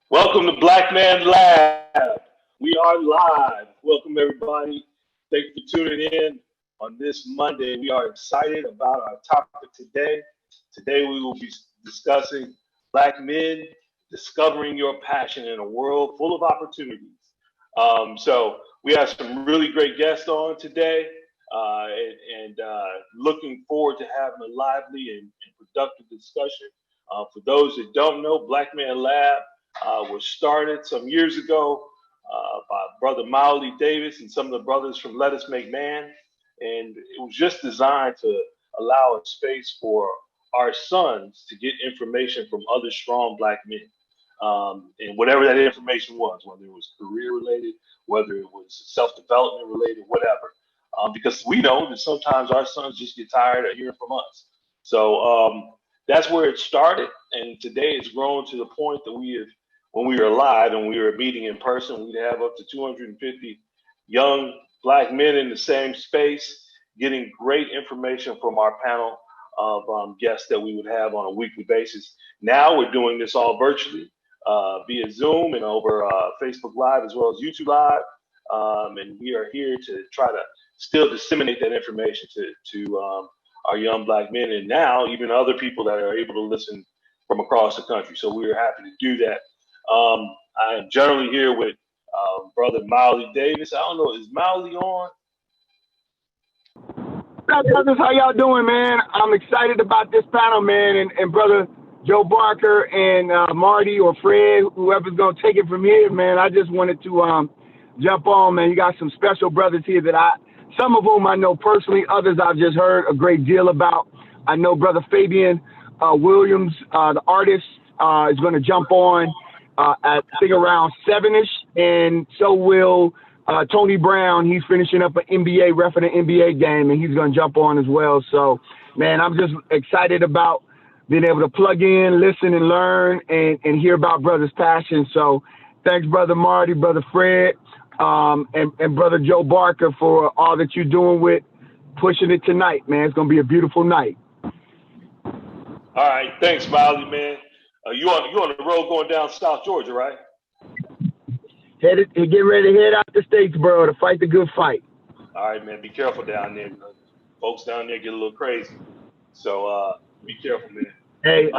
Welcome to Black Man Lab. We are live. Welcome, everybody. Thank you for tuning in on this Monday. We are excited about our topic today. Today, we will be discussing Black men discovering your passion in a world full of opportunities. So, we have some really great guests on today, and looking forward to having a lively and productive discussion. For those that don't know, Black Man Lab was started some years ago by Brother Maoli Davis and some of the brothers from Let Us Make Man. And it was just designed to allow a space for our sons to get information from other strong Black men. And whatever that information was, whether it was career related, whether it was self development related, whatever. Because we know that sometimes our sons just get tired of hearing from us. So that's where it started. And today it's grown to the point that when we were live and we were meeting in person, we'd have up to 250 young Black men in the same space, getting great information from our panel of guests that we would have on a weekly basis. Now we're doing this all virtually via Zoom and over Facebook Live as well as YouTube Live. And we are here to try to still disseminate that information to our young Black men, and now even other people that are able to listen from across the country. So we are happy to do that. I am generally here with Brother Maoli Davis. I don't know, is Maoli on? What's up, brothers? How y'all doing, man? I'm excited about this panel, man, and Brother Joe Barker and Marty or Fred, whoever's going to take it from here, man. I just wanted to jump on, man. You got some special brothers here that some of whom I know personally, others I've just heard a great deal about. I know Brother Fabian Williams, the artist, is going to jump on at I think around 7-ish, and so will Tony Brown. He's finishing up an NBA, reffing an NBA game, and he's going to jump on as well. So, man, I'm just excited about being able to plug in, listen, and learn, and hear about brothers' passion. So thanks, Brother Marty, Brother Fred, and Brother Joe Barker for all that you're doing with pushing it tonight, man. It's going to be a beautiful night. All right. Thanks, Maoli, man. You on the road going down South Georgia, right? Getting ready to head out to Statesboro to fight the good fight. All right, man. Be careful down there. Folks down there get a little crazy. So be careful, man. Hey,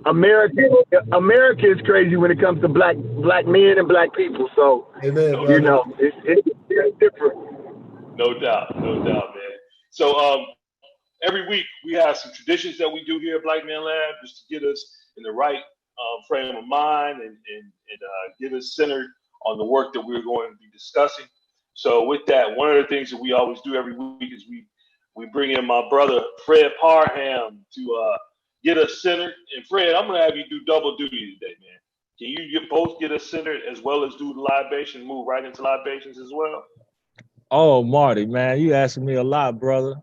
America is crazy when it comes to black men and black people. So, Amen, you know, it's different. No doubt, man. So every week we have some traditions that we do here at Black Man Lab just to get us in the right frame of mind and get us centered on the work that we're going to be discussing. So with that, one of the things that we always do every week is we bring in my brother Fred Parham to get us centered. And Fred, I'm gonna have you do double duty today, man. Can you both get us centered as well as do the libation, move right into libations as well? Oh, Marty, man, you asking me a lot, brother.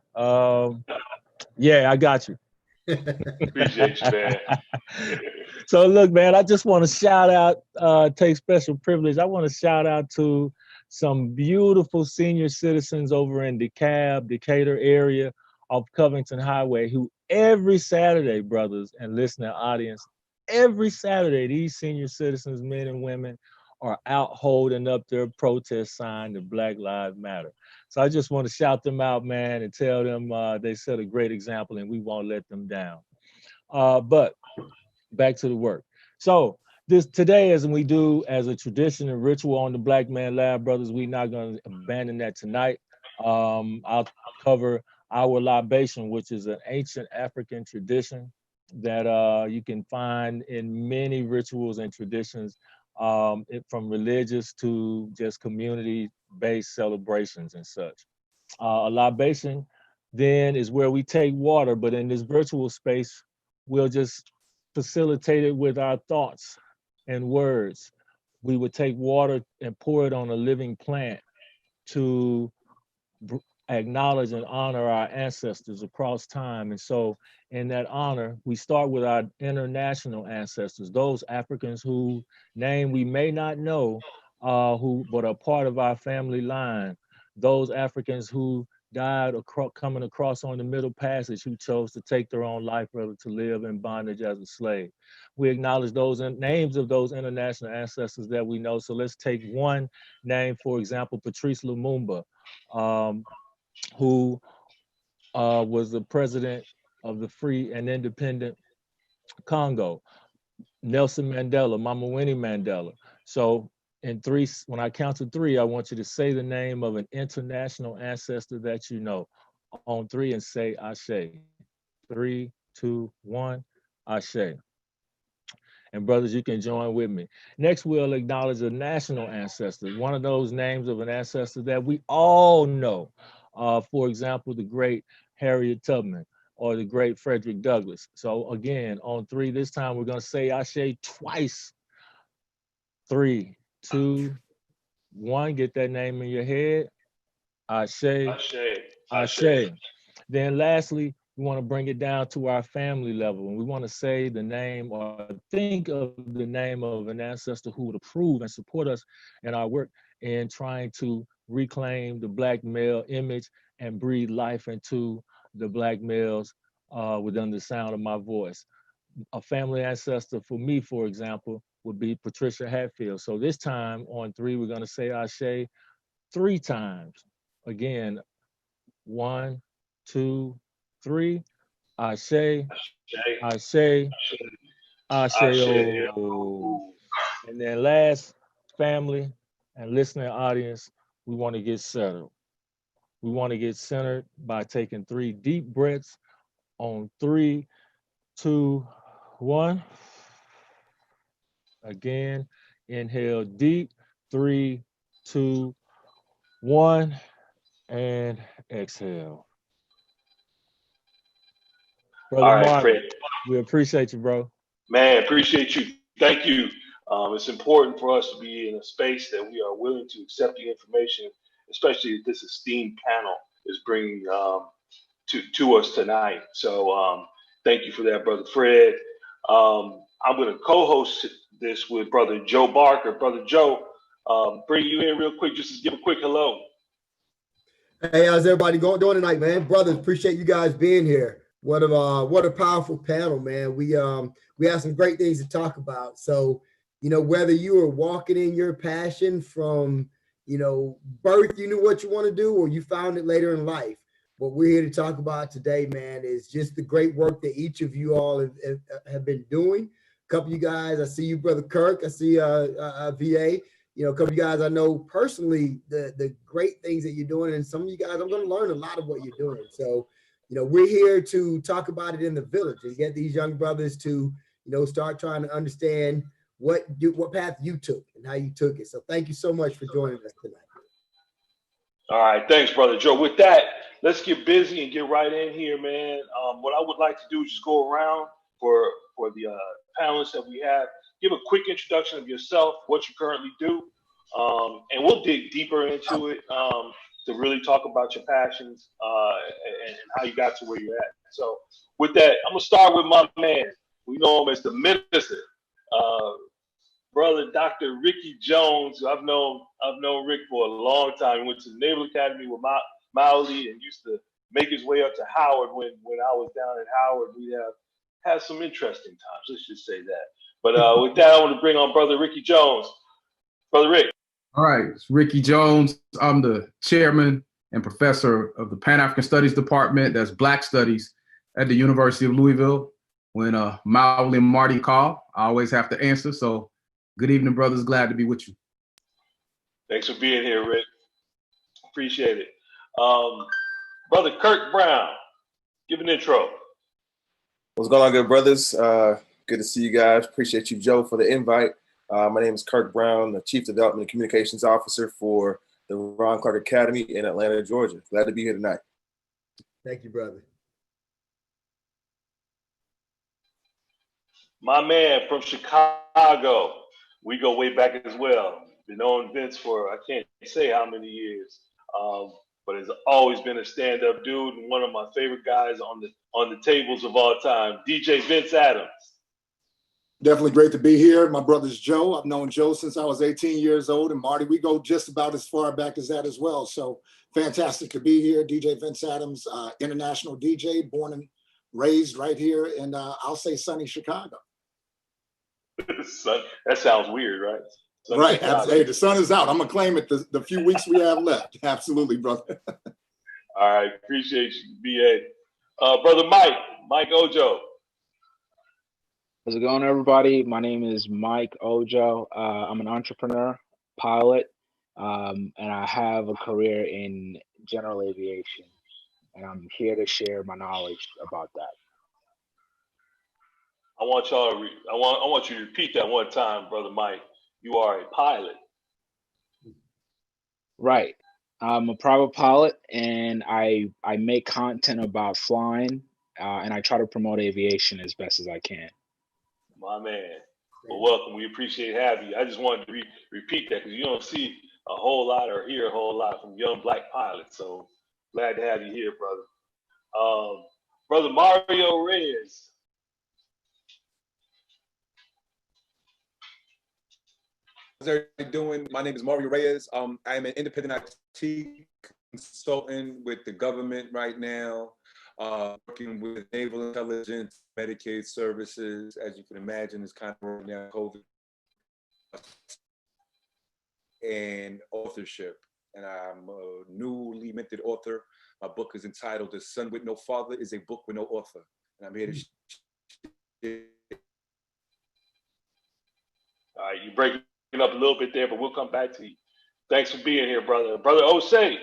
Yeah, I got you. Appreciate you, man. So look, man, I just want to shout out, take special privilege. I want to shout out to some beautiful senior citizens over in Decatur area of Covington Highway, who every Saturday, brothers and listening audience, every Saturday, these senior citizens, men and women, are out holding up their protest sign to Black Lives Matter. So I just want to shout them out, man, and tell them they set a great example and we won't let them down. But back to the work. So today, as we do as a tradition and ritual on the Black Man Lab, brothers, we're not going to abandon that tonight. I'll cover our libation, which is an ancient African tradition that you can find in many rituals and traditions, from religious to just community-based celebrations and such. A libation then is where we take water, but in this virtual space, we'll just facilitate it with our thoughts and words. We would take water and pour it on a living plant to acknowledge and honor our ancestors across time. And so in that honor, we start with our international ancestors, those Africans whose name we may not know, but are part of our family line, those Africans who died coming across on the Middle Passage who chose to take their own life rather to live in bondage as a slave. We acknowledge those names of those international ancestors that we know. So let's take one name, for example, Patrice Lumumba, who was the president of the free and independent Congo. Nelson Mandela, Mama Winnie Mandela. So in three, when I count to three, I want you to say the name of an international ancestor that you know. On three and say Ashe. 3, 2, 1, Ashe. And brothers, you can join with me. Next, we'll acknowledge a national ancestor, one of those names of an ancestor that we all know. For example, the great Harriet Tubman or the great Frederick Douglass. So again, on three, this time we're going to say Ashe twice. 3, 2, 1, get that name in your head. Ashe, Ashe. Ashe. Then lastly, we want to bring it down to our family level, and we want to say the name or think of the name of an ancestor who would approve and support us in our work in trying to reclaim the Black male image and breathe life into the Black males within the sound of my voice. A family ancestor for me, for example, would be Patricia Hatfield. So this time on three, we're going to say Ashe 3 times. Again, 1, 2, 3. Ashe, Ashe, Ashe. And then last, family and listening audience, we want to get settled. We want to get centered by taking 3 deep breaths on 3, 2, 1. Again, inhale deep, 3, 2, 1, and exhale. Brother All right, Mark, Fred. we appreciate you, bro. Man, appreciate you. Thank you. It's important for us to be in a space that we are willing to accept the information, especially if this esteemed panel is bringing to us tonight. So thank you for that, Brother Fred. I'm going to co-host this with Brother Joe Barker. Brother Joe, bring you in real quick just to give a quick hello. Hey, how's everybody doing tonight, man? Brothers, appreciate you guys being here. What a powerful panel, man. We have some great things to talk about. So, whether you are walking in your passion from, birth, you knew what you want to do, or you found it later in life. What we're here to talk about today, man, is just the great work that each of you all have been doing. A couple of you guys, I see you, Brother Kirk. I see VA. A couple of you guys I know personally, the great things that you're doing, and some of you guys, I'm going to learn a lot of what you're doing. So, we're here to talk about it in the village and get these young brothers to, start trying to understand what path you took and how you took it. So thank you so much for joining us tonight. All right, thanks, Brother Joe. With that, let's get busy and get right in here, man. What I would like to do is just go around for the panelists that we have. Give a quick introduction of yourself, what you currently do, and we'll dig deeper into it to really talk about your passions and how you got to where you're at. So with that, I'm going to start with my man. We know him as the minister, Brother Dr. Ricky Jones. I've known Rick for a long time. He went to the Naval Academy with Maoli and used to make his way up to Howard when I was down at Howard. We have had some interesting times, let's just say that. But with that, I want to bring on Brother Ricky Jones. Brother Rick. All right, it's Ricky Jones. I'm the chairman and professor of the Pan-African Studies Department, that's Black Studies, at the University of Louisville. When Maoli and Marty call, I always have to answer. So good evening, brothers. Glad to be with you. Thanks for being here, Rick. Appreciate it. Brother Kirk Brown, give an intro. What's going on, good brothers? Good to see you guys. Appreciate you, Joe, for the invite. My name is Kirk Brown, the Chief Development and Communications Officer for the Ron Clark Academy in Atlanta, Georgia. Glad to be here tonight. Thank you, brother. My man from Chicago. We go way back as well. Been knowing Vince for I can't say how many years, but has always been a stand-up dude and one of my favorite guys on the tables of all time. DJ Vince Adams. Definitely great to be here. My brother's Joe. I've known Joe since I was 18 years old, and Marty, we go just about as far back as that as well. So fantastic to be here. DJ Vince Adams, international DJ, born and raised right here in, I'll say, sunny Chicago. That sounds weird, right? Sunny Right. Chicago. Hey, the sun is out. I'm going to claim it the few weeks we have left. Absolutely, brother. All right. Appreciate you, BA. Brother Mike Ojo. How's it going, everybody? My name is Mike Ojo. I'm an entrepreneur, pilot, and I have a career in general aviation. And I'm here to share my knowledge about that. I want you to repeat that one time, Brother Mike. You are a pilot. Right. I'm a private pilot, and I make content about flying, and I try to promote aviation as best as I can. My man. Well, welcome. We appreciate having you. I just wanted to repeat that because you don't see a whole lot or hear a whole lot from young black pilots. So glad to have you here, brother. Brother Mario Reyes. How's everybody doing? My name is Mario Reyes. I am an independent IT consultant with the government right now, working with naval intelligence, Medicaid services. As you can imagine, it's kind of right now COVID, and authorship. And I'm a newly minted author. My book is entitled "The Son with No Father is a Book with No Author," and I'm here to. All right, you breaking up a little bit there, but we'll come back to you. Thanks for being here, brother. Brother Osei.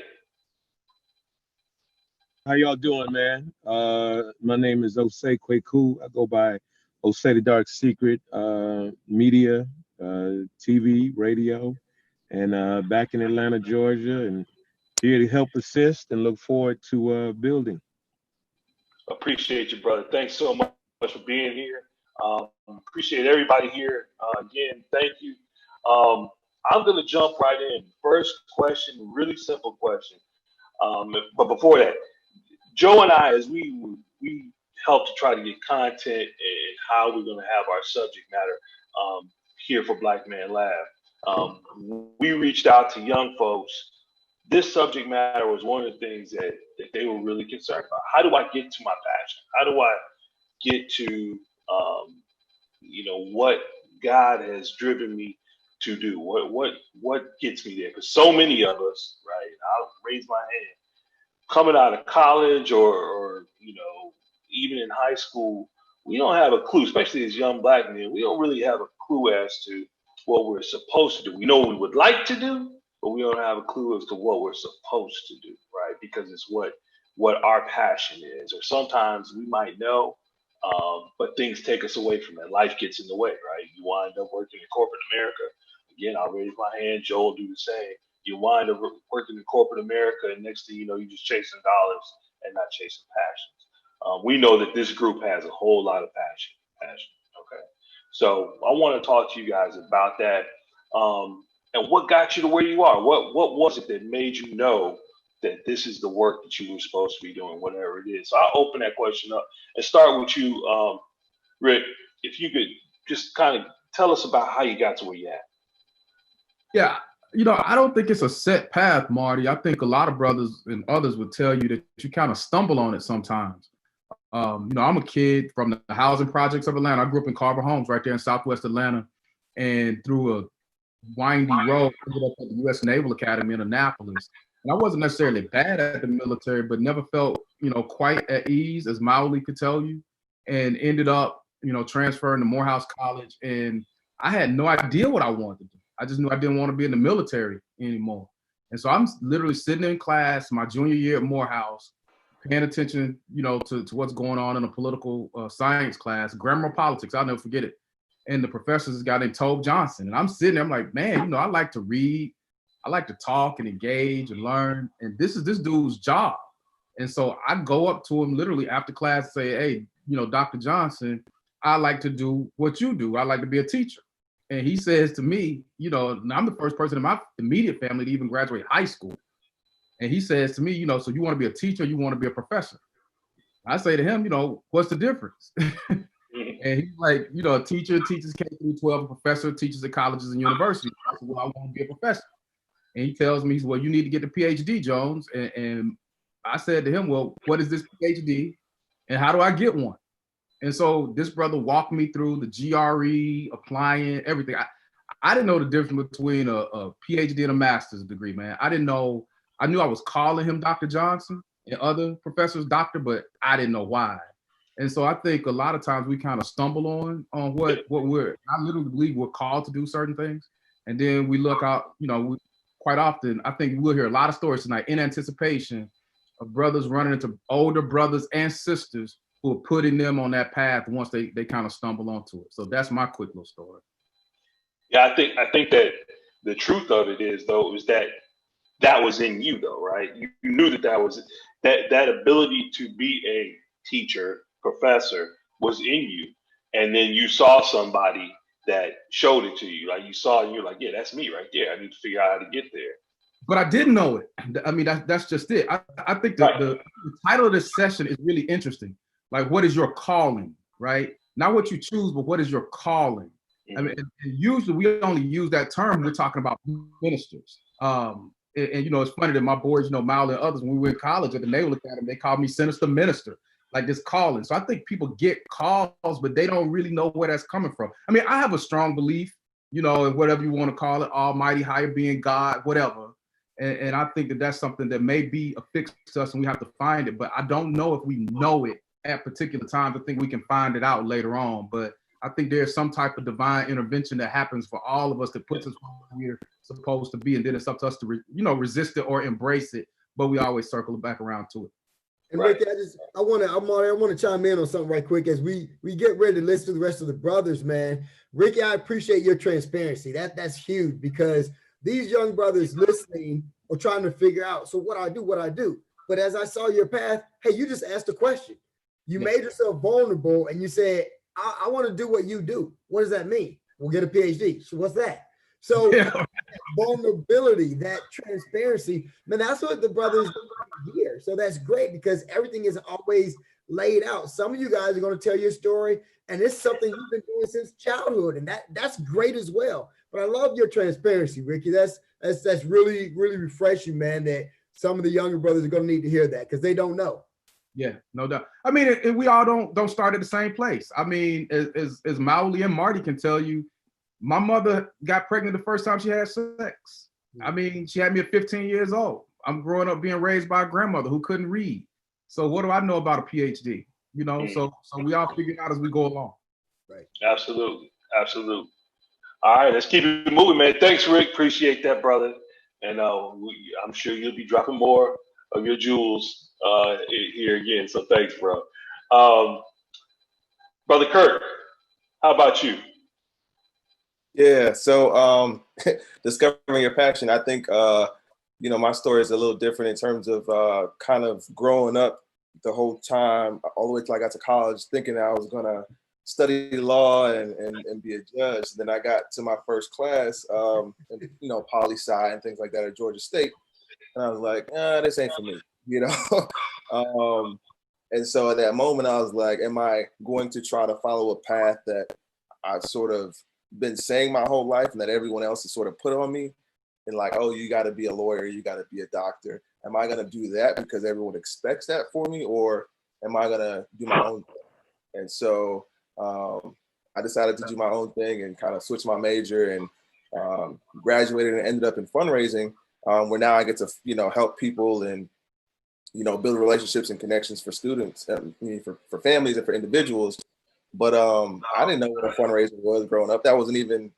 How y'all doing, man? My name is Osei Kweku. I go by Osei the Dark Secret, media, TV, radio, and back in Atlanta, Georgia, and here to help assist and look forward to building. Appreciate you, brother. Thanks so much for being here. Appreciate everybody here. Again, thank you. I'm going to jump right in. First question, really simple question. But before that, Joe and I, as we helped to try to get content and how we're going to have our subject matter here for Black Man Lab, we reached out to young folks. This subject matter was one of the things that they were really concerned about. How do I get to my passion? How do I get to, what God has driven me to do? What gets me there? Because so many of us, right? I'll raise my hand. Coming out of college or even in high school, we don't have a clue, especially as young black men, we don't really have a clue as to what we're supposed to do. We know what we would like to do, but we don't have a clue as to what we're supposed to do, right? Because it's what our passion is. Or sometimes we might know, but things take us away from it. Life gets in the way, right? You wind up working in corporate America. Again, I'll raise my hand. Joel will do the same. You wind up working in corporate America, and next thing you know, you're just chasing dollars and not chasing passions. We know that this group has a whole lot of passion. Okay. So I want to talk to you guys about that. And what got you to where you are? What was it that made you know that this is the work that you were supposed to be doing, whatever it is? So I'll open that question up and start with you, Rick. If you could just kind of tell us about how you got to where you're at. Yeah, I don't think it's a set path, Marty. I think a lot of brothers and others would tell you that you kind of stumble on it sometimes. I'm a kid from the housing projects of Atlanta. I grew up in Carver Homes right there in Southwest Atlanta, and through a windy road, ended up at the U.S. Naval Academy in Annapolis. And I wasn't necessarily bad at the military, but never felt, quite at ease, as mildly could tell you, and ended up, transferring to Morehouse College. And I had no idea what I wanted to do. I just knew I didn't want to be in the military anymore. And so I'm literally sitting in class my junior year at Morehouse, paying attention, to what's going on in a political science class, grammar politics. I'll never forget it. And the professor's a guy named Tobe Johnson. And I'm sitting there, I'm like, man, I like to read. I like to talk and engage and learn. And this is this dude's job. And so I go up to him literally after class and say, hey, Dr. Johnson, I like to do what you do. I like to be a teacher. And he says to me, I'm the first person in my immediate family to even graduate high school. And he says to me, so you want to be a teacher, you want to be a professor? I say to him, what's the difference? And he's like, you know, a teacher teaches K through 12, a professor teaches at colleges and universities. I said, well, I want to be a professor. And he tells me, well, you need to get the PhD, Jones. And I said to him, well, what is this PhD and how do I get one? And so this brother walked me through the GRE, applying, everything. I didn't know the difference between a PhD and a master's degree, man. I didn't know. I knew I was calling him Dr. Johnson and other professors doctor, but I didn't know why. And so I think a lot of times we kind of stumble on what we're, I literally believe we're called to do certain things. And then we look out, you know, quite often, I think we'll hear a lot of stories tonight in anticipation of brothers running into older brothers and sisters who are putting them on that path once they kind of stumble onto it. So that's my quick little story. Yeah, I think that the truth of it is, though, is that was in you, though, right? You knew that was that ability to be a teacher, professor was in you, and then you saw somebody that showed it to you. Like you saw, and you're like, yeah, that's me right there. I need to figure out how to get there. But I didn't know it. I mean, that's just it. I think the title of this session is really interesting. Like, what is your calling, right? Not what you choose, but what is your calling? I mean, and usually we only use that term when we're talking about ministers. And you know, it's funny that my boys, you know, Mal and others, when we were in college at the Naval Academy, they called me Sinister Minister, like this calling. So I think people get calls, but they don't really know where that's coming from. I mean, I have a strong belief, you know, in whatever you want to call it, almighty, higher being, God, whatever. And I think that that's something that may be affixed to us and we have to find it, but I don't know if we know it at particular times. I think we can find it out later on, but I think there's some type of divine intervention that happens for all of us that puts us where we're supposed to be. And then it's up to us to, you know, resist it or embrace it, but we always circle back around to it. And Ricky, I want to chime in on something right quick as we get ready to listen to the rest of the brothers, man. Ricky, I appreciate your transparency. That's huge because these young brothers listening are trying to figure out, so what I do. But as I saw your path, hey, you just asked a question. You made yourself vulnerable and you said, I want to do what you do. What does that mean? We'll get a PhD. So what's that? So vulnerability, that transparency, man, that's what the brothers do here. So that's great because everything is always laid out. Some of you guys are going to tell your story and it's something you've been doing since childhood. And that's great as well. But I love your transparency, Ricky. That's really, really refreshing, man, that some of the younger brothers are going to need to hear that because they don't know. Yeah, no doubt. I mean, we all don't start at the same place. I mean, as Mauli and Marty can tell you, my mother got pregnant the first time she had sex. I mean, she had me at 15 years old. I'm growing up being raised by a grandmother who couldn't read. So what do I know about a PhD? You know, so we all figure it out as we go along. Right. Absolutely. Absolutely. All right, let's keep it moving, man. Thanks, Rick. Appreciate that, brother. And I'm sure you'll be dropping more of your jewels here again. So thanks, bro. Brother Kirk, how about you? Yeah, so discovering your passion, I think, you know, my story is a little different in terms of kind of growing up the whole time, all the way till I got to college, thinking I was going to study law and be a judge. Then I got to my first class, you know, poli-sci and things like that at Georgia State. And I was like, this ain't for me, you know? And so at that moment, I was like, am I going to try to follow a path that I've sort of been saying my whole life and that everyone else has sort of put on me? And like, oh, you got to be a lawyer, you got to be a doctor. Am I going to do that because everyone expects that for me? Or am I going to do my own thing? And so I decided to do my own thing and kind of switch my major and graduated and ended up in fundraising, where now I get to, you know, help people and, you know, build relationships and connections for students, for families and for individuals. But I didn't know what a fundraiser was growing up. That wasn't even,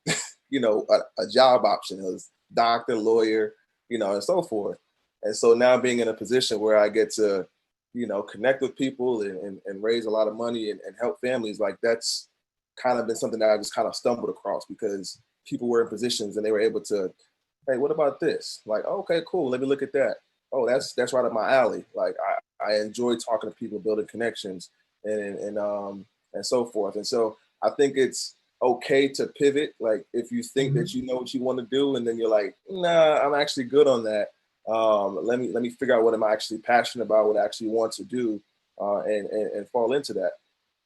you know, a job option. It was doctor, lawyer, you know, and so forth. And so now being in a position where I get to, you know, connect with people and raise a lot of money and help families, like that's kind of been something that I just kind of stumbled across because people were in positions and they were able to, hey, what about this? Like, okay, cool, let me look at that. Oh, that's right up my alley. Like I enjoy talking to people, building connections and so forth. And so I think it's okay to pivot. Like if you think that you know what you want to do and then you're like, nah, I'm actually good on that. Let me figure out what am I actually passionate about, what I actually want to do, and fall into that.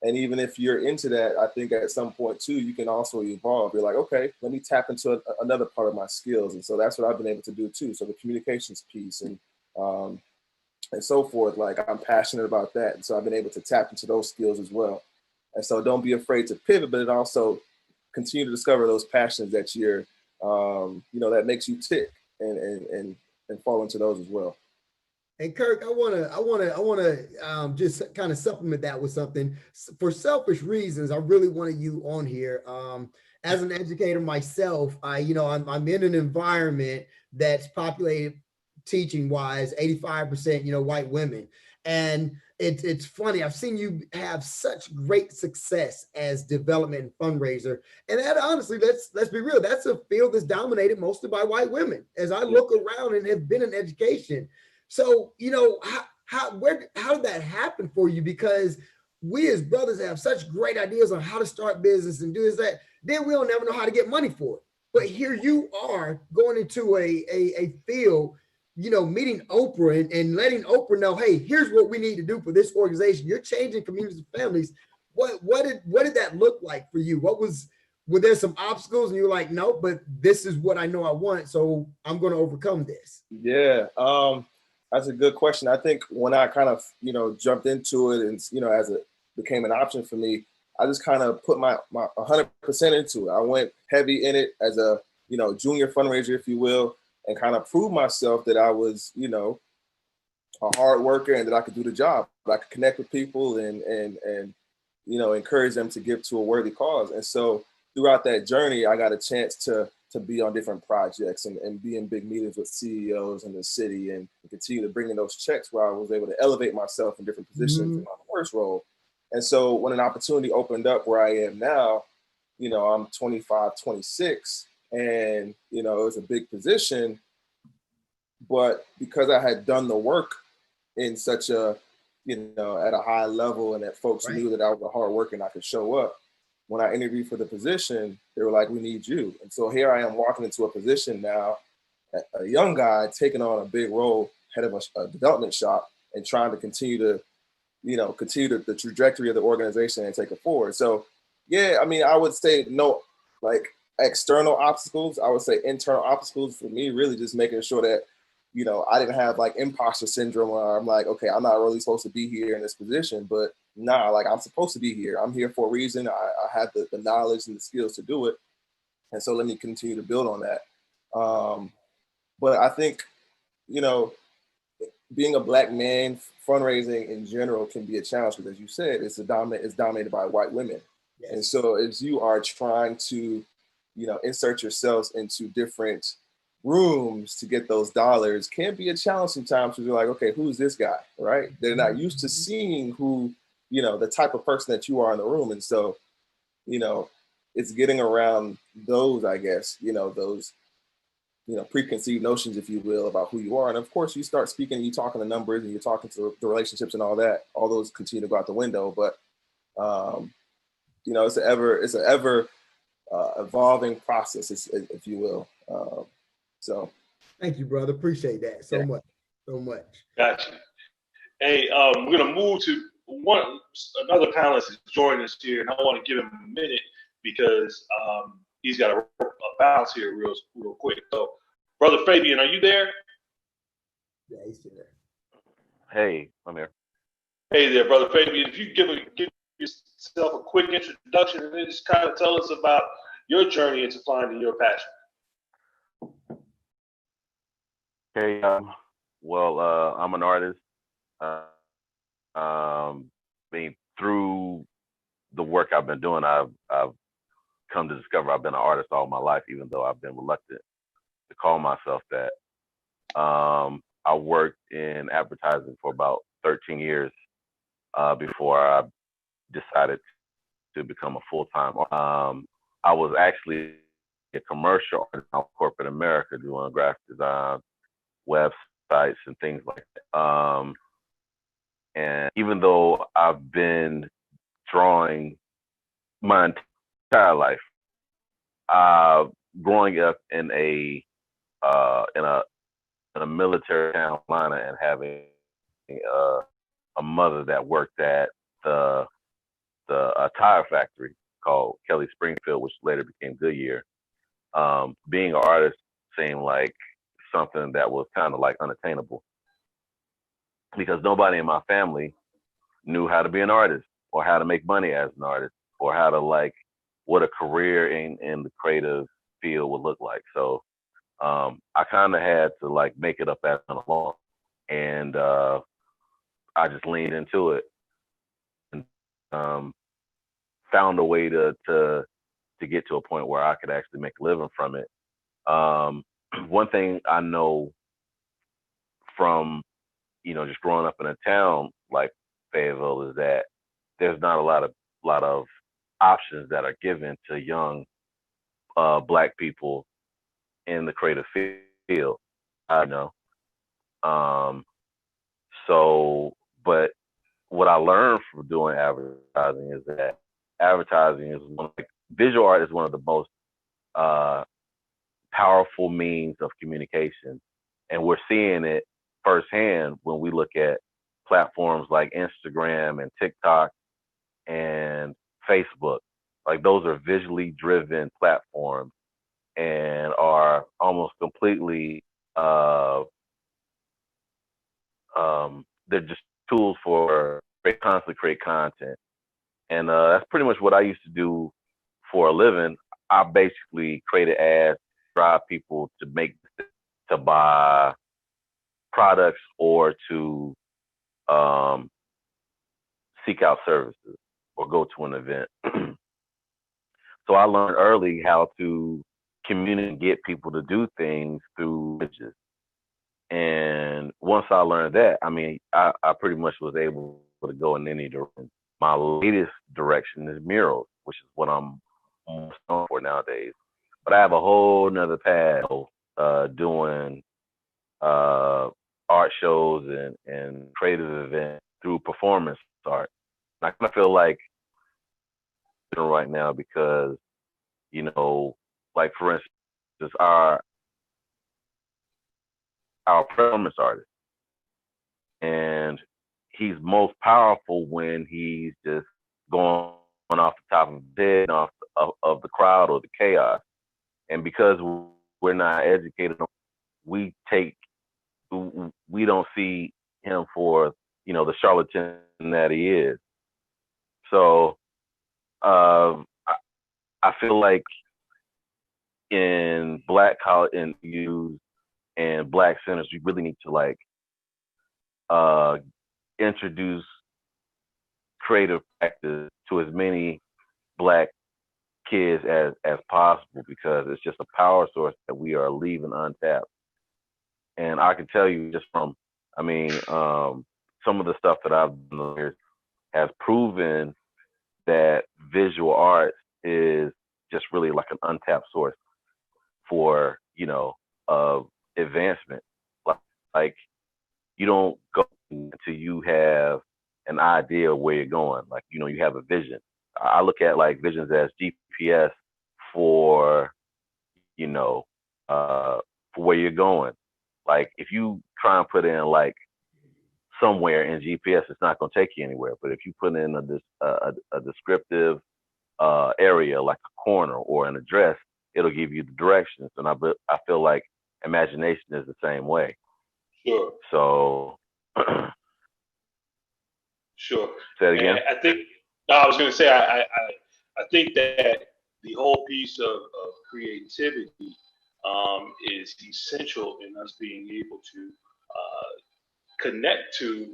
And even if you're into that, I think at some point too, you can also evolve. You're like, okay, let me tap into another part of my skills. And so that's what I've been able to do too. So the communications piece and so forth, like I'm passionate about that. And so I've been able to tap into those skills as well. And so don't be afraid to pivot, but it also continue to discover those passions that you're, that makes you tick and fall into those as well. And Kirk, I wanna just kind of supplement that with something. For selfish reasons, I really wanted you on here. As an educator myself, I'm in an environment that's populated teaching wise, 85%, white women. And it's funny. I've seen you have such great success as development and fundraiser. And that honestly, let's be real, that's a field that's dominated mostly by white women. As I look around and have been in education. So, how did that happen for you? Because we as brothers have such great ideas on how to start business and do this, that, then we don't never know how to get money for it. But here you are going into a field, meeting Oprah and letting Oprah know, hey, here's what we need to do for this organization. You're changing communities and families. What did that look like for you? Were there some obstacles and you were like, no, but this is what I know I want, so I'm going to overcome this? Yeah. That's a good question. I think when I kind of, jumped into it and, as it became an option for me, I just kind of put my 100% into it. I went heavy in it as a, junior fundraiser, if you will, and kind of proved myself that I was, a hard worker and that I could do the job. I could connect with people and encourage them to give to a worthy cause. And so throughout that journey, I got a chance to be on different projects and be in big meetings with CEOs in the city and continue to bring in those checks where I was able to elevate myself in different positions in my first role. And so when an opportunity opened up where I am now, I'm 25, 26, and, it was a big position, but because I had done the work in such a, at a high level and that folks knew that I was a hard worker and I could show up, when I interviewed for the position, they were like, we need you. And so here I am walking into a position now, a young guy taking on a big role, head of a development shop and trying to continue the trajectory of the organization and take it forward. So, yeah, I mean, I would say no, like external obstacles. I would say internal obstacles for me, really just making sure that, I didn't have like imposter syndrome where I'm like, okay, I'm not really supposed to be here in this position, but like I'm supposed to be here. I'm here for a reason. I have the knowledge and the skills to do it. And so let me continue to build on that. But I think, being a Black man, fundraising in general can be a challenge because, as you said, it's dominated by white women. Yes. And so as you are trying to, insert yourselves into different rooms to get those dollars can be a challenge sometimes because you're like, okay, who's this guy, right? They're not used to seeing who, the type of person that you are in the room. And so, it's getting around those, I guess, those, preconceived notions, if you will, about who you are. And of course, you start speaking, you talking to numbers and you're talking to the relationships and all that. All those continue to go out the window. But, it's an ever evolving process, if you will. So. Thank you, brother. Appreciate that so much. Gotcha. Hey, we're gonna move to another panelist is joining us here, and I want to give him a minute because he's got a bounce here real quick. So, brother Fabian, are you there? Yeah, he's still there. Hey, I'm here. Hey there, brother Fabian. If you give yourself a quick introduction and then just kind of tell us about your journey into finding your passion. Okay. I'm an artist. Through the work I've been doing, I've come to discover I've been an artist all my life, even though I've been reluctant to call myself that. I worked in advertising for about 13 years before I decided to become a full-time artist. I was actually a commercial artist in corporate America doing graphic design, websites, and things like that. And even though I've been drawing my entire life, growing up in a military town, Atlanta, and having a mother that worked at the a tire factory called Kelly Springfield, which later became Goodyear. Being an artist seemed like something that was kind of like unattainable because nobody in my family knew how to be an artist or how to make money as an artist or how to like what a career in the creative field would look like. So I kind of had to like make it up as I went along, and I just leaned into it and found a way to get to a point where I could actually make a living from it. One thing I know from, you know, just growing up in a town like Fayetteville is that there's not a lot of options that are given to young Black people in the creative field. I know. So, but what I learned from doing advertising is that advertising is visual art is one of the most powerful means of communication, and we're seeing it firsthand when we look at platforms like Instagram and TikTok and Facebook. Like those are visually driven platforms and are almost completely they're just tools for constantly create content. And that's pretty much what I used to do for a living. I basically created ads, drive people to buy products or to seek out services or go to an event. So I learned early how to communicate and get people to do things through images. And once I learned that, I mean, I pretty much was able to go in any direction. My latest direction is murals, which is what I'm most known for nowadays. But I have a whole nother path doing art shows and creative events through performance art. And I kind of feel like right now because, you know, like for instance, our performance artist, and he's most powerful when he's just going off the top of the head, off of the crowd or the chaos. And because we're not educated, we don't see him for, you know, the charlatan that he is. So I feel like in Black college and youth and Black centers, we really need to like introduce creative practice to as many Black kids as possible, because it's just a power source that we are leaving untapped. And I can tell you just from, I mean, some of the stuff that I've done here has proven that visual arts is just really like an untapped source for, you know, advancement. Like you don't go until you have an idea of where you're going. Like, you know, you have a vision. I look at like visions as GPS for, you know, for where you're going. Like if you try and put in like somewhere in GPS, it's not going to take you anywhere. But if you put in a descriptive area like a corner or an address, it'll give you the directions. And I feel like imagination is the same way. Sure. So. Sure. Say it again. And I was going to say, I think that the whole piece of creativity is essential in us being able to connect to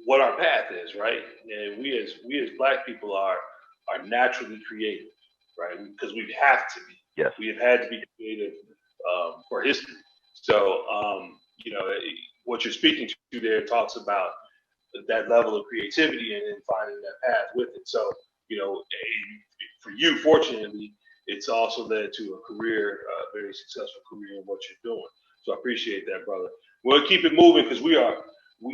what our path is, right? And we as Black people are naturally creative, right? Because we have to be. Yes. We have had to be creative for history. So, you know, what you're speaking to there talks about that level of creativity and then finding that path with it. So, you know, for you, fortunately, it's also led to a career, a very successful career in what you're doing. So I appreciate that, brother. We'll keep it moving because we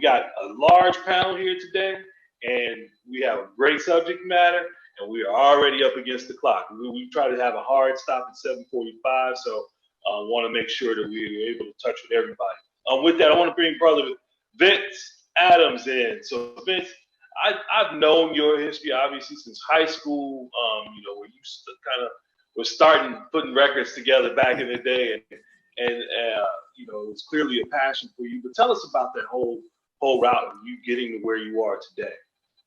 got a large panel here today, and we have a great subject matter, and we are already up against the clock. We try to have a hard stop at 7:45, so I want to make sure that we're able to touch with everybody. With that, I want to bring brother Vince Adams in. So Vince, I've known your history obviously since high school. When you kind of was starting putting records together back in the day, and it was clearly a passion for you. But tell us about that whole route of you getting to where you are today.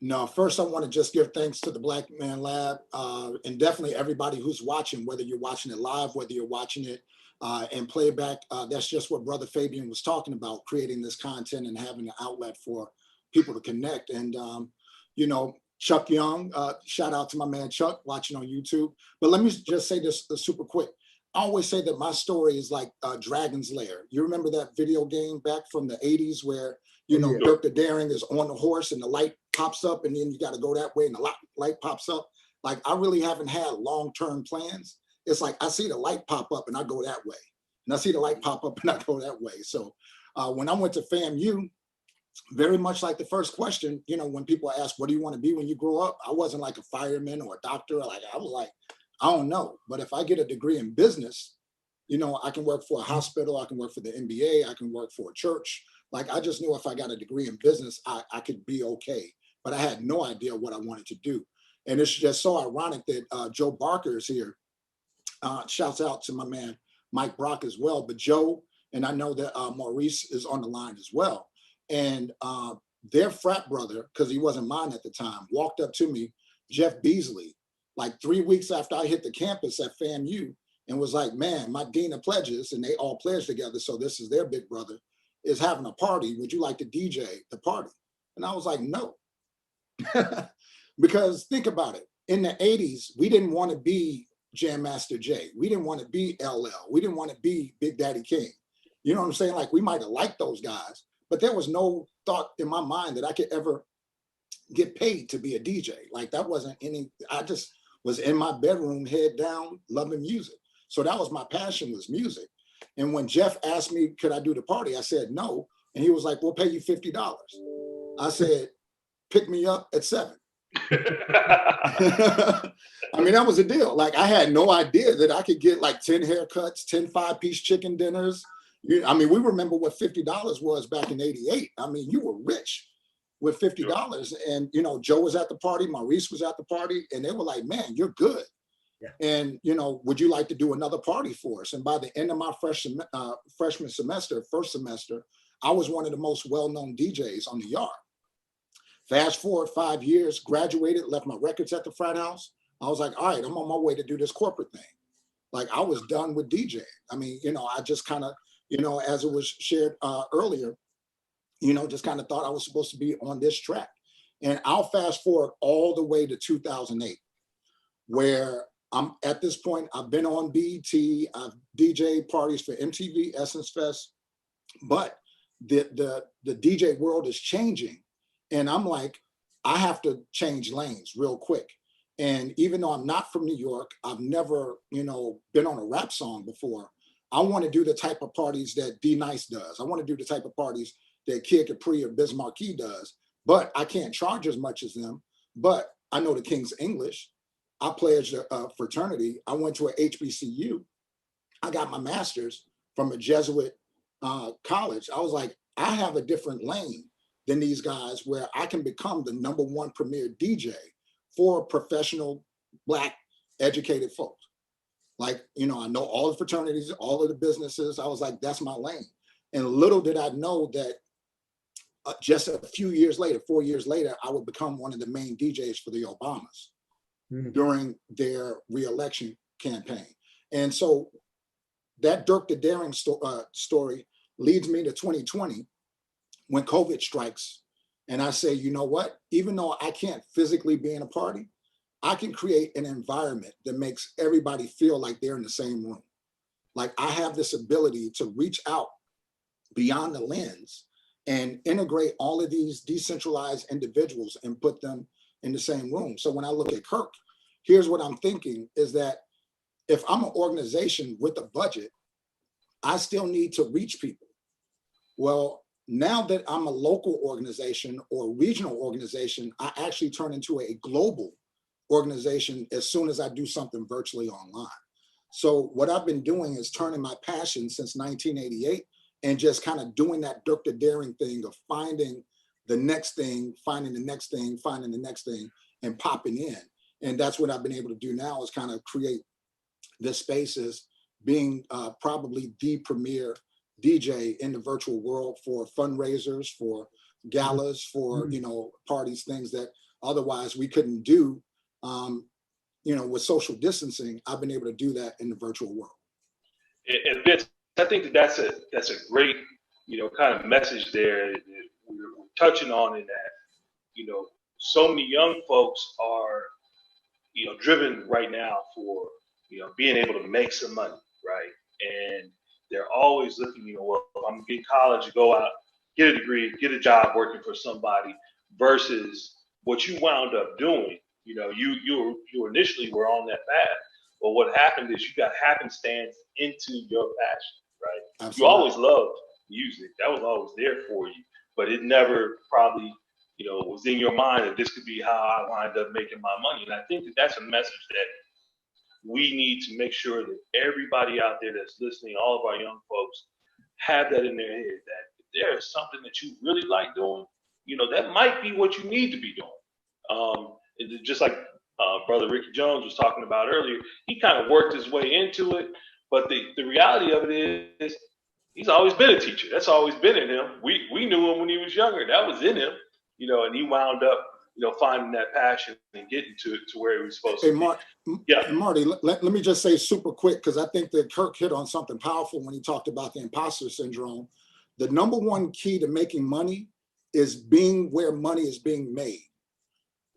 No, first I want to just give thanks to the Black Man Lab and definitely everybody who's watching, whether you're watching it live, whether you're watching it and playback. That's just what Brother Fabian was talking about, creating this content and having an outlet for people to connect. And, Chuck Young, shout out to my man Chuck watching on YouTube. But let me just say this super quick. I always say that my story is like Dragon's Lair. You remember that video game back from the 80s where, Dirk the Daring is on the horse and the light pops up and then you got to go that way and the light pops up. Like, I really haven't had long-term plans. It's like, I see the light pop up and I go that way. And I see the light pop up and I go that way. So when I went to FAMU, very much like the first question, when people ask, what do you want to be when you grow up? I wasn't like a fireman or a doctor. Like, I was like, I don't know. But if I get a degree in business, I can work for a hospital. I can work for the NBA. I can work for a church. Like, I just knew if I got a degree in business, I could be okay. But I had no idea what I wanted to do. And it's just so ironic that Joe Barker is here. Shouts out to my man, Mike Brock as well. But Joe, and I know that Maurice is on the line as well. And their frat brother, because he wasn't mine at the time, walked up to me, Jeff Beasley, like 3 weeks after I hit the campus at FAMU, and was like, man, my dean of pledges, and they all pledged together, so this is their big brother, is having a party. Would you like to DJ the party? And I was like, no. Because think about it. In the 80s, we didn't want to be Jam Master Jay. We didn't want to be LL. We didn't want to be Big Daddy King. You know what I'm saying? Like, we might have liked those guys, but there was no thought in my mind that I could ever get paid to be a DJ. Like, that wasn't I just was in my bedroom, head down, loving music. So that was my passion, was music. And when Jeff asked me, could I do the party? I said, no. And he was like, we'll pay you $50. I said, pick me up at 7. I mean, that was a deal. Like, I had no idea that I could get like 10 haircuts, 10 5-piece chicken dinners. I mean, we remember what $50 was back in '88. I mean, you were rich with $50. And, Joe was at the party, Maurice was at the party, and they were like, man, you're good. Yeah. And, would you like to do another party for us? And by the end of my freshman semester, first semester, I was one of the most well-known DJs on the yard. Fast forward 5 years, graduated, left my records at the frat house. I was like, all right, I'm on my way to do this corporate thing. Like, I was done with DJing. I mean, I just kind of, as it was shared earlier, just kind of thought I was supposed to be on this track. And I'll fast forward all the way to 2008, where I'm at this point, I've been on BET, I've DJ parties for MTV, Essence Fest, but the DJ world is changing. And I'm like, I have to change lanes real quick. And even though I'm not from New York, I've never, been on a rap song before. I want to do the type of parties that D Nice does. I want to do the type of parties that Kid Capri or Biz Markie does, but I can't charge as much as them. But I know the King's English. I pledged a fraternity. I went to a HBCU. I got my master's from a Jesuit college. I was like, I have a different lane than these guys where I can become the #1 premier DJ for professional Black educated folks. Like, I know all the fraternities, all of the businesses. I was like, that's my lane. And little did I know that just a few years later, 4 years later, I would become one of the main DJs for the Obamas during their re-election campaign. And so that Dirk the Daring story leads me to 2020 when COVID strikes. And I say, you know what? Even though I can't physically be in a party, I can create an environment that makes everybody feel like they're in the same room. Like, I have this ability to reach out beyond the lens and integrate all of these decentralized individuals and put them in the same room. So when I look at Kirk, here's what I'm thinking is that if I'm an organization with a budget, I still need to reach people. Well, now that I'm a local organization or regional organization, I actually turn into a global organization as soon as I do something virtually online. So what I've been doing is turning my passion since 1988 and just kind of doing that Dirk the Daring thing of finding the next thing, finding the next thing, finding the next thing, and popping in. And that's what I've been able to do now, is kind of create this space as being probably the premier DJ in the virtual world for fundraisers, for galas, for, you know, parties, things that otherwise we couldn't do, you know, with social distancing. I've been able to do that in the virtual world. And Vince, I think that's a great, you know, kind of message there that we're touching on, in that, you know, so many young folks are, you know, driven right now for, you know, being able to make some money, right? And they're always looking, you know, well, I'm getting college, go out, get a degree, get a job working for somebody, versus what you wound up doing. You know, you initially were on that path, but what happened is you got happenstance into your passion, right? Absolutely. You always loved music. That was always there for you, but it never probably, you know, was in your mind that this could be how I wind up making my money. And I think that that's a message that we need to make sure that everybody out there that's listening, all of our young folks, have that in their head, that if there is something that you really like doing, you know, that might be what you need to be doing. Just like Brother Ricky Jones was talking about earlier, he kind of worked his way into it, but the reality of it is he's always been a teacher. That's always been in him. We knew him when he was younger. That was in him, you know, and he wound up, you know, finding that passion and getting to where he was supposed to be. Yeah. Marty, let me just say super quick, because I think that Kirk hit on something powerful when he talked about the imposter syndrome. The number one key to making money is being where money is being made.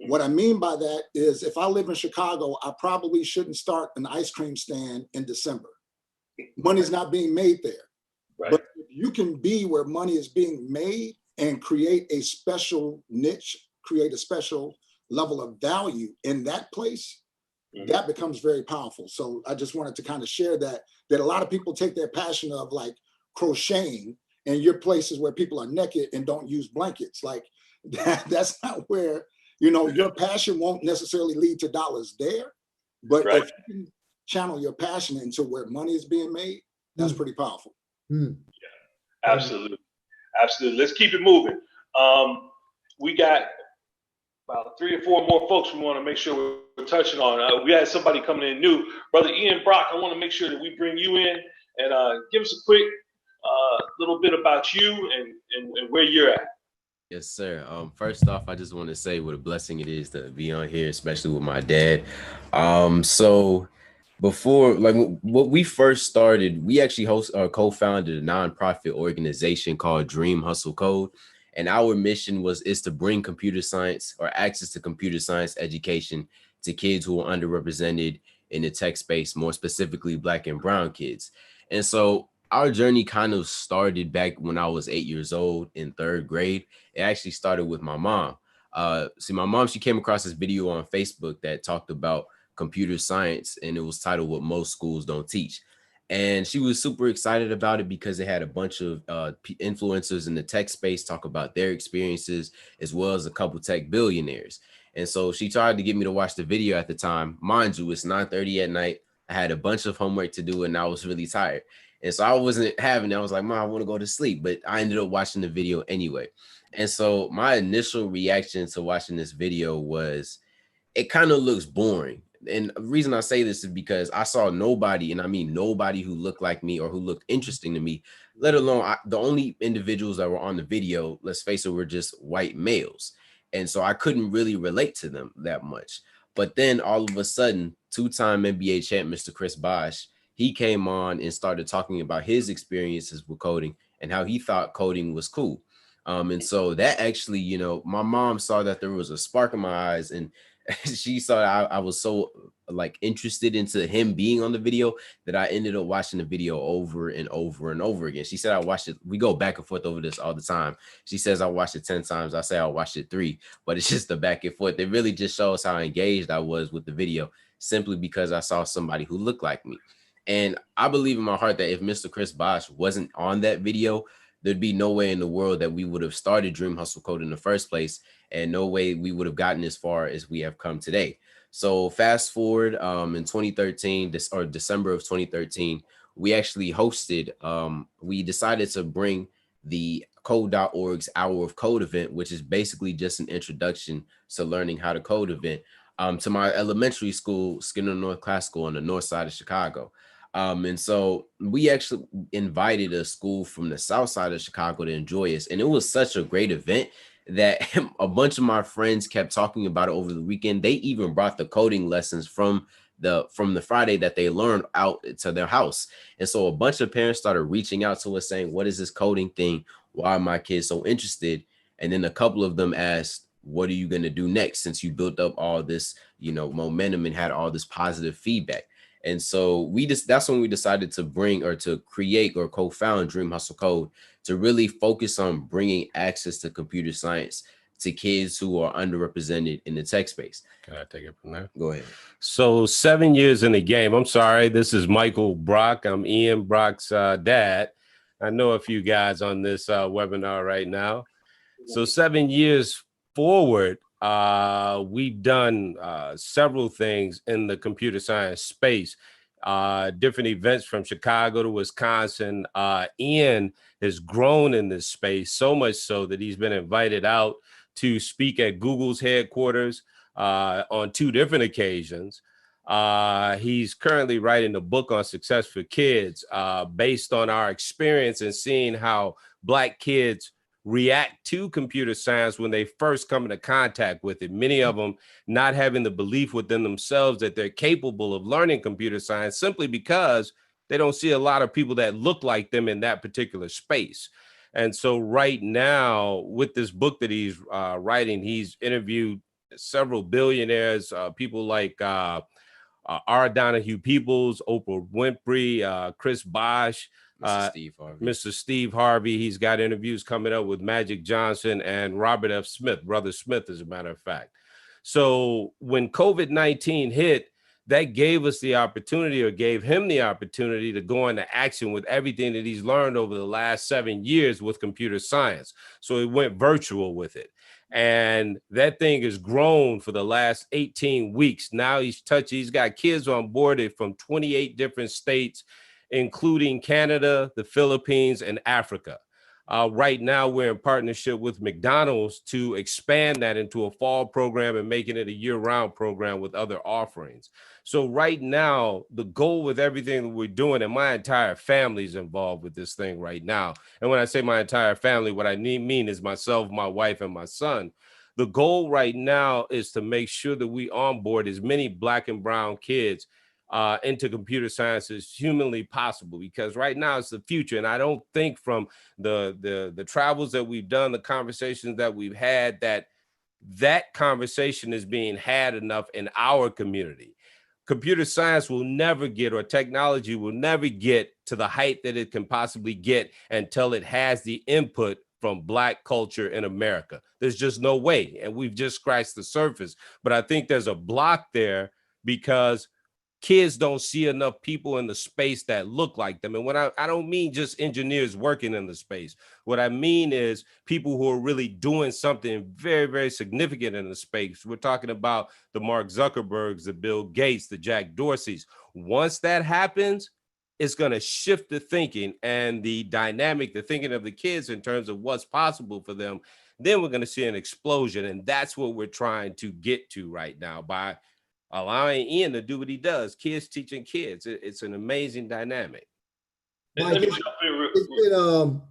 What I mean by that is, if I live in Chicago, I probably shouldn't start an ice cream stand in December. Money's not being made there. Right. But if you can be where money is being made and create a special niche, create a special level of value in that place, that becomes very powerful. So I just wanted to kind of share that a lot of people take their passion of like crocheting, and your places where people are naked and don't use blankets. Like that's not where, you know, your passion won't necessarily lead to dollars there, but if you can channel your passion into where money is being made, that's pretty powerful. Yeah, absolutely. Absolutely. Let's keep it moving. We got about 3 or 4 more folks we want to make sure we're touching on. We had somebody coming in new. Brother Ian Brock, I want to make sure that we bring you in and give us a quick little bit about you and where you're at. Yes, sir. First off, I just want to say what a blessing it is to be on here, especially with my dad. So before, like, when we first started, we actually co-founded a nonprofit organization called Dream Hustle Code. And our mission is to bring computer science, or access to computer science education, to kids who are underrepresented in the tech space, more specifically Black and brown kids. And so our journey kind of started back when I was 8 years old in 3rd grade. It actually started with my mom. My mom, she came across this video on Facebook that talked about computer science, and it was titled "What Most Schools Don't Teach." And she was super excited about it because it had a bunch of influencers in the tech space talk about their experiences, as well as a couple tech billionaires. And so she tried to get me to watch the video at the time. Mind you, it's 9:30 at night. I had a bunch of homework to do and I was really tired. And so I wasn't having it. I was like, Mom, I want to go to sleep. But I ended up watching the video anyway. And so my initial reaction to watching this video was, it kind of looks boring. And the reason I say this is because I saw nobody, and I mean nobody, who looked like me or who looked interesting to me, let alone the only individuals that were on the video, let's face it, were just white males. And so I couldn't really relate to them that much. But then all of a sudden, 2-time NBA champ, Mr. Chris Bosh, he came on and started talking about his experiences with coding and how he thought coding was cool. And so that actually, you know, my mom saw that there was a spark in my eyes, and she saw I was so like interested into him being on the video that I ended up watching the video over and over and over again. She said I watched it. We go back and forth over this all the time. She says I watched it 10 times. I say I watched it 3, but it's just the back and forth. It really just shows how engaged I was with the video, simply because I saw somebody who looked like me. And I believe in my heart that if Mr. Chris Bosh wasn't on that video, there'd be no way in the world that we would have started Dream Hustle Code in the first place, and no way we would have gotten as far as we have come today. So fast forward in 2013, December of 2013, we actually hosted, we decided to bring the code.org's Hour of Code event, which is basically just an introduction to learning how to code event, to my elementary school, Skinner North Classical on the north side of Chicago. And so we actually invited a school from the south side of Chicago to enjoy us. And it was such a great event that a bunch of my friends kept talking about it over the weekend. They even brought the coding lessons from the Friday that they learned out to their house. And so a bunch of parents started reaching out to us saying, what is this coding thing? Why are my kids so interested? And then a couple of them asked, what are you going to do next, since you built up all this, momentum and had all this positive feedback? And so that's when we decided to bring, or to create or co-found Dream Hustle Code, to really focus on bringing access to computer science to kids who are underrepresented in the tech space. Can I take it from there? Go ahead. So 7 years in the game. I'm sorry, this is Michael Brock. I'm Ian Brock's dad. I know a few guys on this webinar right now. So 7 years forward, we've done several things in the computer science space, different events from Chicago to Wisconsin. Ian has grown in this space so much so that he's been invited out to speak at Google's headquarters on 2 different occasions. He's currently writing a book on success for kids based on our experience and seeing how Black kids react to computer science when they first come into contact with it. Many of them not having the belief within themselves that they're capable of learning computer science simply because they don't see a lot of people that look like them in that particular space. And so right now, with this book that he's writing, he's interviewed several billionaires, people like R. Donahue Peoples, Oprah Winfrey, Chris Bosch, Mr. Steve Harvey. He's got interviews coming up with Magic Johnson and Robert F. Smith, Brother Smith, as a matter of fact. So when COVID-19 hit, that gave us the opportunity, or gave him the opportunity, to go into action with everything that he's learned over the last 7 years with computer science. So he went virtual with it. And that thing has grown for the last 18 weeks. Now he's got kids on board from 28 different states, including Canada, the Philippines, and Africa. Right now, we're in partnership with McDonald's to expand that into a fall program and making it a year-round program with other offerings. So right now, the goal with everything that we're doing, and my entire family is involved with this thing right now. And when I say my entire family, what I mean is myself, my wife, and my son. The goal right now is to make sure that we onboard as many Black and brown kids into computer science as humanly possible, because right now it's the future. And I don't think from the travels that we've done, the conversations that we've had, that conversation is being had enough in our community. Computer science will never get, or technology will never get to the height that it can possibly get until it has the input from Black culture in America. There's just no way. And we've just scratched the surface. But I think there's a block there because kids don't see enough people in the space that look like them. And when I don't mean just engineers working in the space. What I mean is people who are really doing something very, very significant in the space. We're talking about the Mark Zuckerbergs, the Bill Gates, the Jack Dorseys. Once that happens, it's going to shift the thinking and the dynamic, the thinking of the kids in terms of what's possible for them. Then we're going to see an explosion. And that's what we're trying to get to right now by allowing Ian to do what he does, kids teaching kids. It's an amazing dynamic. Mike,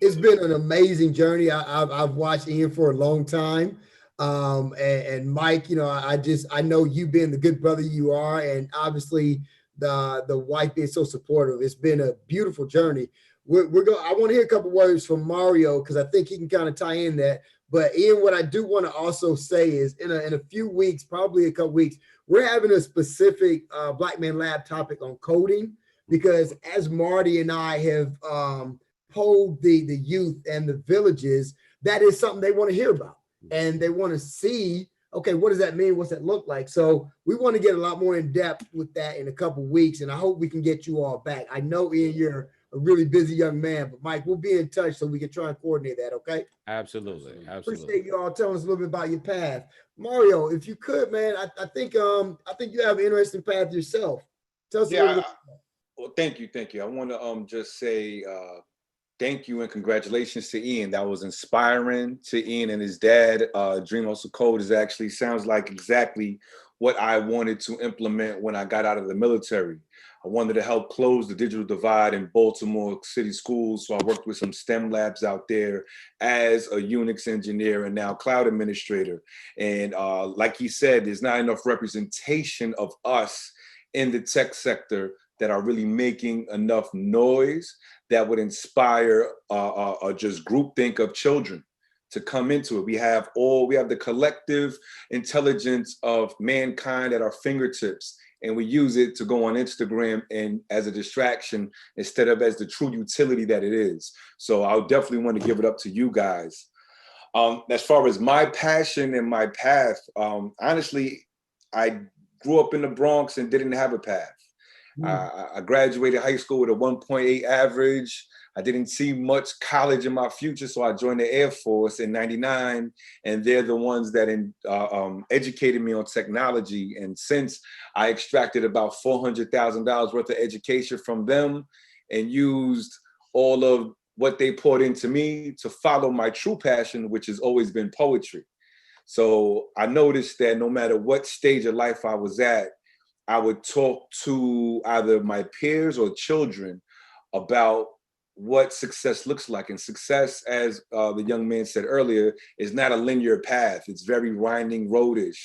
it's been an amazing journey. I've watched Ian for a long time. And Mike, I know you being the good brother you are, and obviously the wife being so supportive. It's been a beautiful journey. I want to hear a couple words from Mario, because I think he can kind of tie in that. But Ian, what I do want to also say is in a few weeks, probably a couple weeks, we're having a specific Black Man Lab topic on coding, because as Marty and I have polled the youth and the villages, that is something they want to hear about. And they want to see, okay, what does that mean? What's that look like? So we want to get a lot more in depth with that in a couple weeks. And I hope we can get you all back. I know, Ian, you're a really busy young man, but Mike, we'll be in touch so we can try and coordinate that, okay? Absolutely. Appreciate you all telling us a little bit about your path. Mario, if you could, man, I think you have an interesting path yourself. Tell us a little bit. Well, thank you. I want to just say Thank you and congratulations to Ian. That was inspiring to Ian and his dad. Dream Hustle Code is actually sounds like exactly what I wanted to implement when I got out of the military. I wanted to help close the digital divide in Baltimore City schools. So I worked with some STEM labs out there as a Unix engineer and now cloud administrator. And like he said, there's not enough representation of us in the tech sector that are really making enough noise that would inspire just groupthink of children to come into it. We have the collective intelligence of mankind at our fingertips, and we use it to go on Instagram and as a distraction instead of as the true utility that it is. So I definitely want to give it up to you guys. As far as my passion and my path, honestly, I grew up in the Bronx and didn't have a path. I graduated high school with a 1.8 average. I didn't see much college in my future, so I joined the Air Force in '99, and they're the ones that educated me on technology. And since I extracted about $400,000 worth of education from them and used all of what they poured into me to follow my true passion, which has always been poetry. So I noticed that no matter what stage of life I was at, I would talk to either my peers or children about what success looks like. And success, as the young man said earlier, is not a linear path. It's very winding roadish.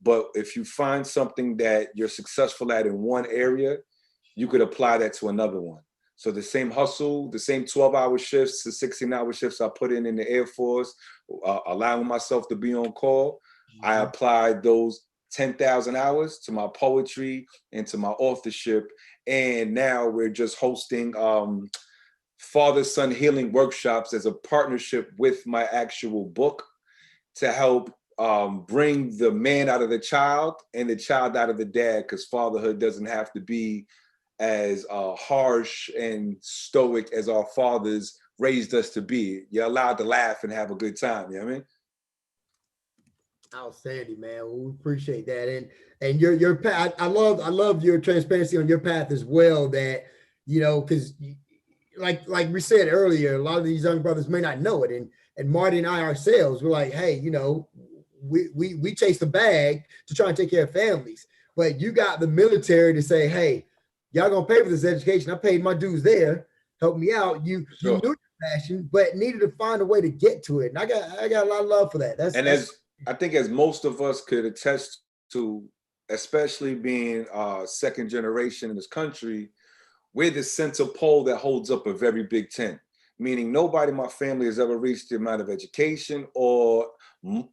But if you find something that you're successful at in one area, you could apply that to another one. So the same hustle, the same 12-hour shifts, the 16-hour shifts I put in the Air Force, allowing myself to be on call, I applied those 10,000 hours to my poetry and to my authorship. And now we're just hosting father-son healing workshops as a partnership with my actual book to help bring the man out of the child and the child out of the dad, because fatherhood doesn't have to be as harsh and stoic as our fathers raised us to be. You're allowed to laugh and have a good time, you know what I mean? Outstanding, man. Well, we appreciate that. And your path, I love your transparency on your path as well, that, you know, because like we said earlier, a lot of these young brothers may not know it. And Marty and I ourselves, we're like, hey, you know, we chase the bag to try and take care of families. But you got the military to say, hey, y'all gonna pay for this education. I paid my dues there, help me out. You knew your passion, but needed to find a way to get to it. And I got a lot of love for that. I think as most of us could attest to, especially being second generation in this country, we're the center pole that holds up a very big tent, meaning nobody in my family has ever reached the amount of education or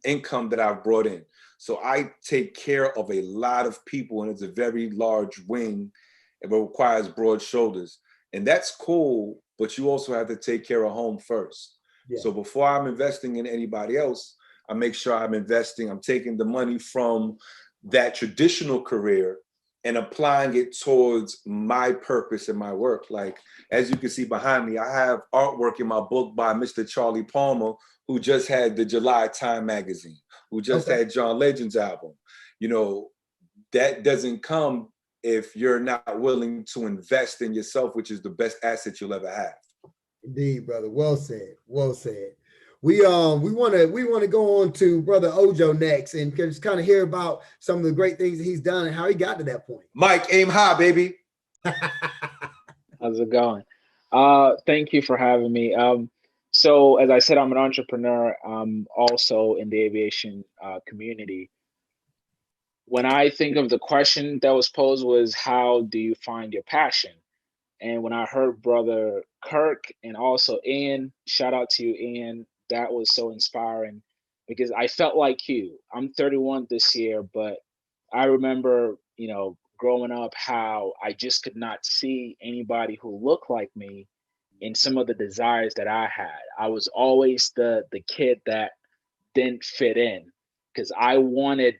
income that I've brought in. So I take care of a lot of people, and it's a very large wing. It requires broad shoulders. And that's cool, but you also have to take care of home first. Yeah. So before I'm investing in anybody else, I make sure I'm taking the money from that traditional career and applying it towards my purpose and my work. Like, as you can see behind me, I have artwork in my book by Mr. Charlie Palmer, who just had the July Time magazine, who just had John Legend's album. You know, that doesn't come if you're not willing to invest in yourself, which is the best asset you'll ever have. Indeed, brother. Well said. Well said. We want to go on to Brother Ojo next and just kind of hear about some of the great things that he's done and how he got to that point. Mike, aim high, baby. How's it going? Thank you for having me. So as I said, I'm an entrepreneur. I'm also in the aviation community. When I think of the question that was posed was, how do you find your passion? And when I heard Brother Kirk and also Ian, shout out to you, Ian, that was so inspiring because I felt like you. I'm 31 this year, but I remember, you know, growing up how I just could not see anybody who looked like me in some of the desires that I had. I was always the kid that didn't fit in because I wanted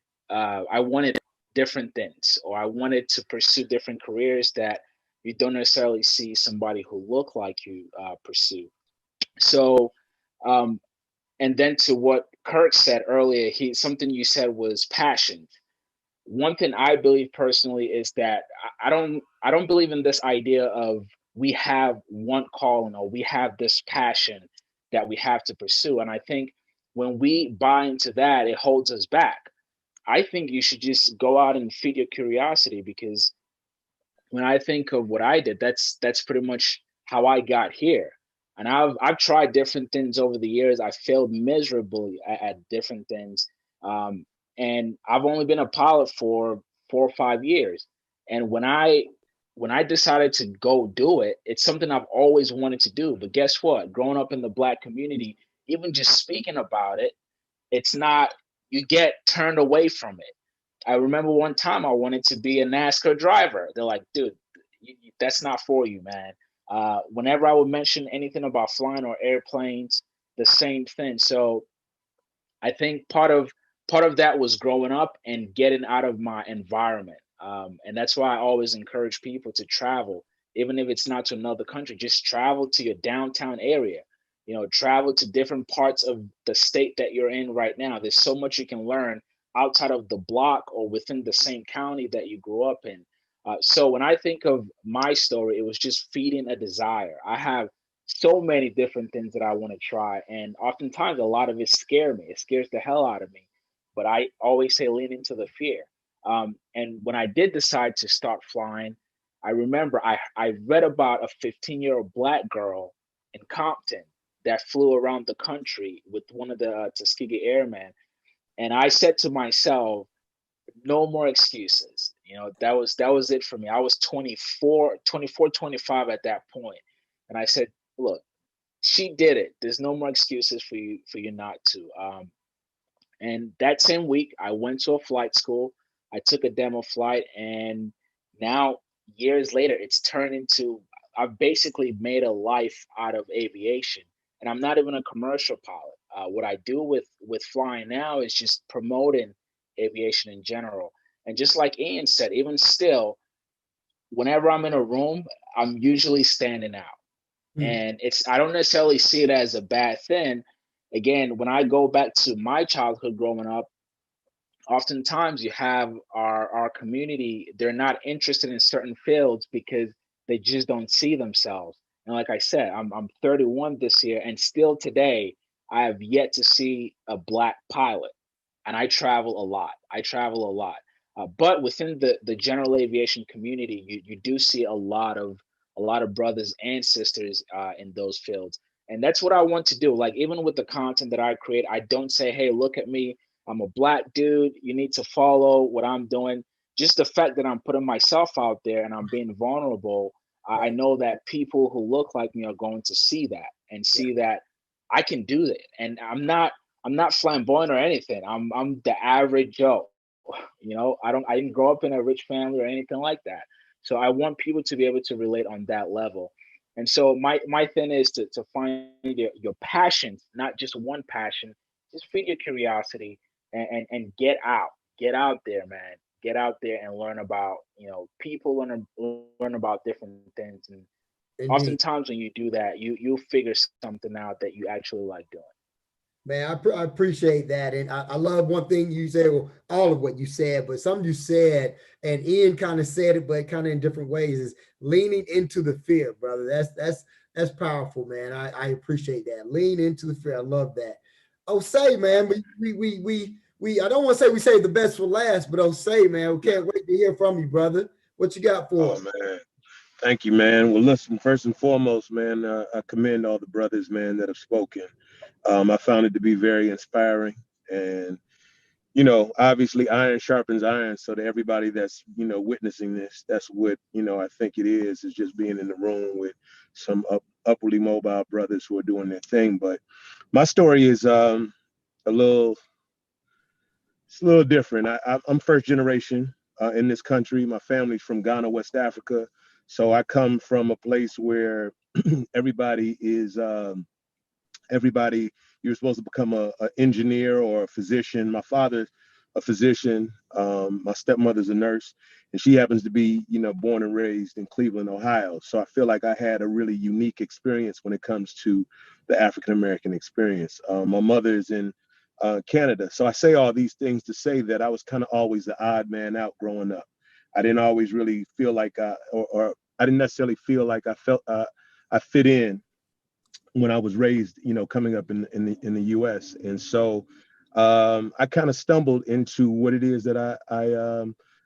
different things, or I wanted to pursue different careers that you don't necessarily see somebody who look like you pursue. So, and then to what Kirk said earlier, something you said was passion. One thing I believe personally is that I don't believe in this idea of we have one calling, or we have this passion that we have to pursue. And I think when we buy into that, it holds us back. I think you should just go out and feed your curiosity, because when I think of what I did, that's pretty much how I got here. And I've tried different things over the years. I failed miserably at different things, and I've only been a pilot for 4 or 5 years. And when I decided to go do it, it's something I've always wanted to do. But guess what? Growing up in the Black community, even just speaking about it, it's not. You get turned away from it. I remember one time I wanted to be a NASCAR driver. They're like, dude, that's not for you, man. Whenever I would mention anything about flying or airplanes, the same thing. So I think part of that was growing up and getting out of my environment. And that's why I always encourage people to travel, even if it's not to another country. Just travel to your downtown area. Travel to different parts of the state that you're in right now. There's so much you can learn outside of the block or within the same county that you grew up in. So when I think of my story, it was just feeding a desire. I have so many different things that I want to try, and oftentimes a lot of it scare me. It scares the hell out of me. But I always say lean into the fear. And when I did decide to start flying, I remember I read about a 15-year-old Black girl in Compton that flew around the country with one of the Tuskegee Airmen. And I said to myself, no more excuses. That was it for me. I was 24, 25 at that point. And I said, look, she did it. There's no more excuses for you not to. And that same week, I went to a flight school. I took a demo flight, and now years later, it's turned into, I've basically made a life out of aviation. And I'm not even a commercial pilot. What I do with flying now is just promoting aviation in general. And just like Ian said, even still, whenever I'm in a room, I'm usually standing out. And I don't necessarily see it as a bad thing. Again, when I go back to my childhood growing up, oftentimes you have our community, they're not interested in certain fields because they just don't see themselves. And like I said, I'm 31 this year, and still today, I have yet to see a Black pilot. And I travel a lot. But within the general aviation community, you do see a lot of brothers and sisters in those fields. And that's what I want to do. Like, even with the content that I create, I don't say, hey, look at me, I'm a Black dude, you need to follow what I'm doing. Just the fact that I'm putting myself out there and I'm being vulnerable, I know that people who look like me are going to see that and see that I can do it. And I'm not flamboyant or anything. I'm the average Joe. I didn't grow up in a rich family or anything like that. So I want people to be able to relate on that level. And so my thing is to find your passions, not just one passion. Just feed your curiosity and get out there, man. Get out there and learn about people, learn about different things. And oftentimes when you do that, you'll figure something out that you actually like doing. Man, I appreciate that. And I love one thing you said, well, all of what you said, but something you said, and Ian kind of said it, but kind of in different ways, is leaning into the fear, brother. That's powerful, man. I appreciate that. Lean into the fear. I love that. Osei, man, we I don't want to say we saved the best for last, but Osei, man, we can't wait to hear from you, brother. What you got for us? Man. Thank you, man. Well, listen, first and foremost, man, I commend all the brothers, man, that have spoken. I found it to be very inspiring, and obviously iron sharpens iron. So to everybody that's witnessing this, that's what I think it is just being in the room with some upwardly mobile brothers who are doing their thing. But my story is a little different. I'm first generation in this country. My family's from Ghana, West Africa, so I come from a place where everybody is. You're supposed to become an engineer or a physician. My father's a physician. My stepmother's a nurse, and she happens to be, born and raised in Cleveland, Ohio. So I feel like I had a really unique experience when it comes to the African-American experience. My mother is in Canada. So I say all these things to say that I was kind of always the odd man out growing up. I didn't always really feel like didn't necessarily feel like I fit in when I was raised, coming up in the U.S. And so I kind of stumbled into what it is that I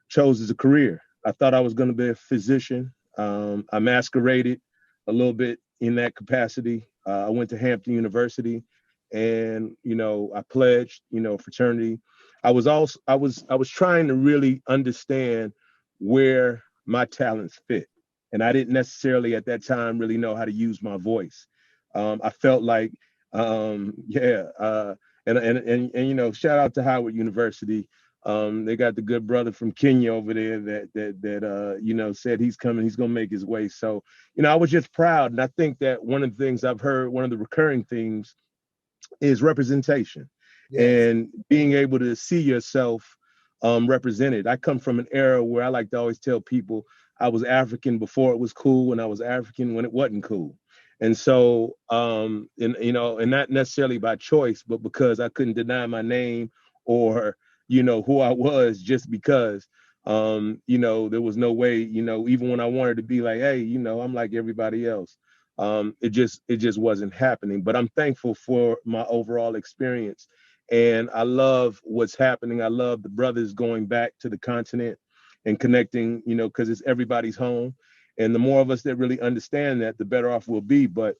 chose as a career. I thought I was going to be a physician. I masqueraded a little bit in that capacity. I went to Hampton University, and I pledged, fraternity. I was trying to really understand where my talents fit, and I didn't necessarily at that time really know how to use my voice. I felt like, and shout out to Howard University. They got the good brother from Kenya over there that said he's coming, he's gonna make his way. So, I was just proud, and I think that one of the things I've heard, one of the recurring themes, is representation. Yes. And being able to see yourself represented. I come from an era where I like to always tell people I was African before it was cool, and I was African when it wasn't cool. And so, and not necessarily by choice, but because I couldn't deny my name or, who I was, just because, there was no way, even when I wanted to be like, hey, I'm like everybody else. It just wasn't happening. But I'm thankful for my overall experience. And I love what's happening. I love the brothers going back to the continent and connecting, because it's everybody's home. And the more of us that really understand that, the better off we'll be. But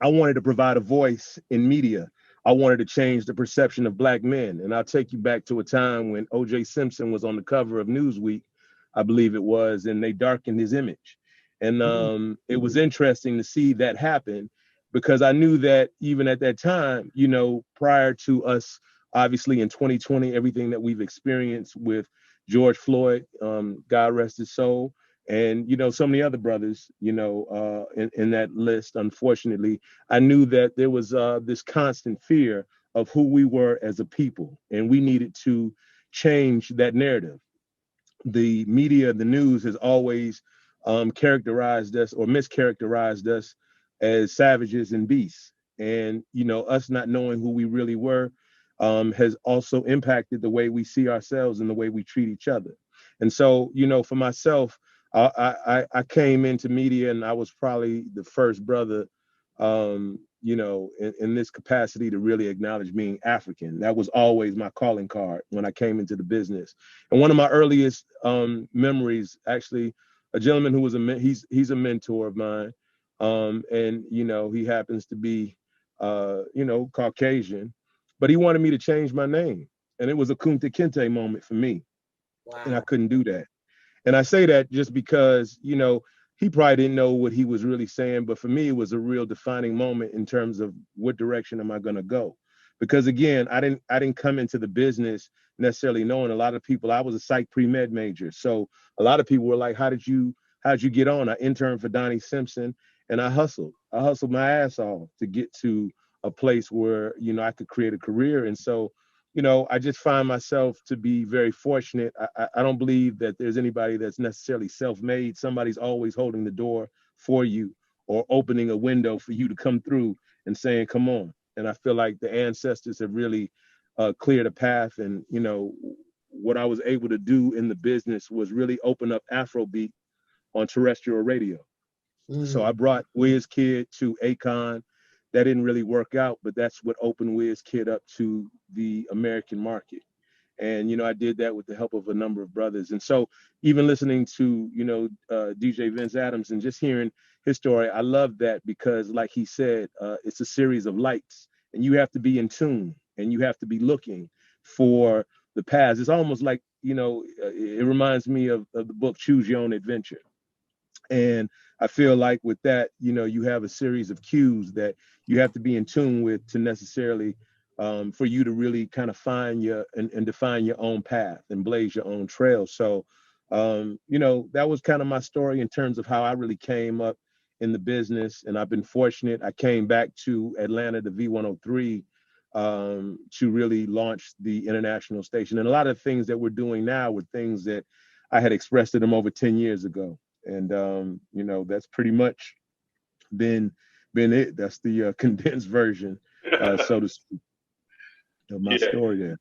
I wanted to provide a voice in media. I wanted to change the perception of Black men. And I'll take you back to a time when O.J. Simpson was on the cover of Newsweek, I believe it was, and they darkened his image. And it was interesting to see that happen, because I knew that even at that time, prior to us, obviously in 2020, everything that we've experienced with George Floyd, God rest his soul, and so many other brothers, in that list, unfortunately, I knew that there was this constant fear of who we were as a people, and we needed to change that narrative. The media, the news, has always characterized us or mischaracterized us as savages and beasts, and us not knowing who we really were has also impacted the way we see ourselves and the way we treat each other. And so, for myself, I came into media, and I was probably the first brother, in this capacity to really acknowledge being African. That was always my calling card when I came into the business. And one of my earliest memories, actually, a gentleman who was he's a mentor of mine, and he happens to be Caucasian, but he wanted me to change my name, and it was a Kunta Kinte moment for me. Wow. And I couldn't do that. And I say that just because, he probably didn't know what he was really saying, but for me, it was a real defining moment in terms of what direction am I going to go? Because again, I didn't come into the business necessarily knowing. A lot of people, I was a psych pre-med major. So a lot of people were like, how'd you get on? I interned for Donnie Simpson, and I hustled my ass off to get to a place where, I could create a career. And so, I just find myself to be very fortunate. I don't believe that there's anybody that's necessarily self-made. Somebody's always holding the door for you or opening a window for you to come through and saying, come on. And I feel like the ancestors have really cleared a path. And, what I was able to do in the business was really open up Afrobeat on terrestrial radio. So I brought WizKid to Akon. That didn't really work out, but that's what opened WizKid up to the American market. And, I did that with the help of a number of brothers. And so even listening to, DJ Vince Adams and just hearing his story, I love that because like he said, it's a series of lights, and you have to be in tune, and you have to be looking for the paths. It's almost like, it reminds me of the book, Choose Your Own Adventure. And I feel like with that, you have a series of cues that you have to be in tune with to necessarily for you to really kind of find and define your own path and blaze your own trail. So, that was kind of my story in terms of how I really came up in the business. And I've been fortunate. I came back to Atlanta, the V103, to really launch the international station. And a lot of things that we're doing now were things that I had expressed to them over 10 years ago. And, that's pretty much been it. That's the condensed version, so to speak, of my story there.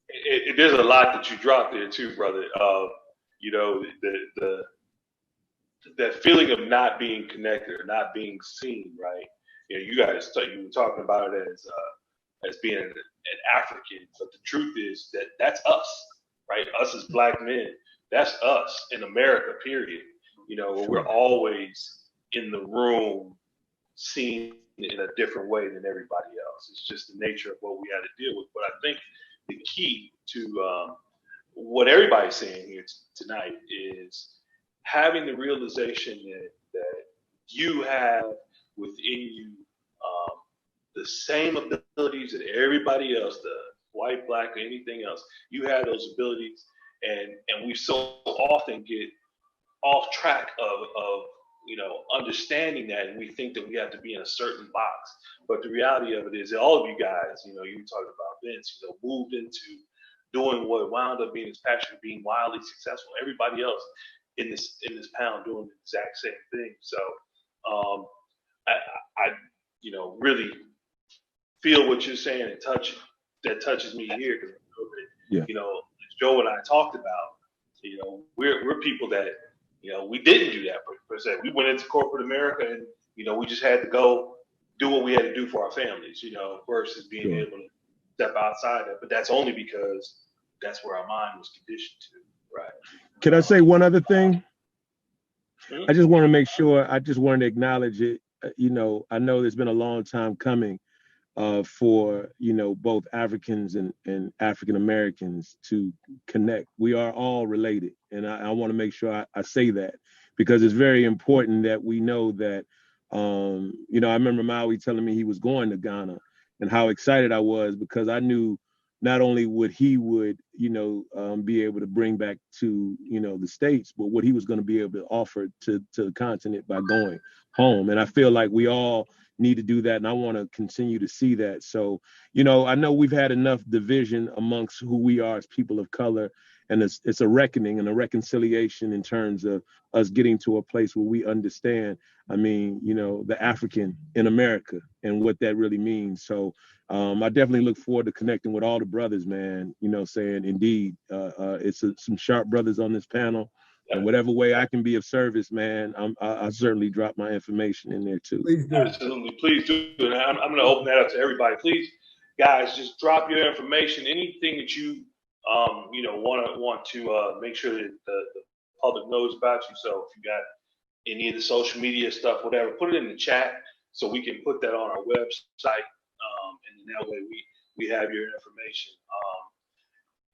There's a lot that you dropped there too, brother. that feeling of not being connected or not being seen, right? You know, you guys, you were talking about it as being an African, but the truth is that that's us, right? Us as Black men, that's us in America, period. You know, sure. We're always in the room seen in a different way than everybody else. It's just the nature of what we had to deal with. But I think the key to what everybody's saying here tonight is having the realization that you have within you the same abilities that everybody else does, white, Black, or anything else. You have those abilities, and we so often get off track of you know, understanding that, and we think that we have to be in a certain box. But the reality of it is that all of you guys, you know, you talked about Vince, you know, moved into doing what wound up being his passion, being wildly successful. Everybody else in this panel doing the exact same thing. So I you know, really feel what you're saying and that touches me here, because yeah. You know, as Joe and I talked about, you know, we're people that, you know, we didn't do that per se. We went into corporate America, and you know, we just had to go do what we had to do for our families, you know, versus being sure. able to step outside that. But that's only because that's where our mind was conditioned to, right? Can I say one other thing? Mm-hmm. I just want to make sure. I just wanted to acknowledge it. You know, I know there's been a long time coming for, you know, both Africans and African Americans to connect. We are all related. And I want to make sure I say that, because it's very important that we know that, you know, I remember Maui telling me he was going to Ghana, and how excited I was, because I knew not only would, you know, be able to bring back to, you know, the States, but what he was going to be able to offer to the continent by going home. And I feel like we all need to do that, and I want to continue to see that. So, you know, I know we've had enough division amongst who we are as people of color, and it's a reckoning and a reconciliation in terms of us getting to a place where we understand, I mean, you know, the African in America and what that really means. So I definitely look forward to connecting with all the brothers, man, you know, saying indeed, it's some sharp brothers on this panel. And whatever way I can be of service, man, I certainly drop my information in there too. Please do. Absolutely, please do. And I'm going to open that up to everybody. Please, guys, just drop your information. Anything that you, you know, want to make sure that the public knows about you. So if you got any of the social media stuff, whatever, put it in the chat so we can put that on our website, and that way we have your information.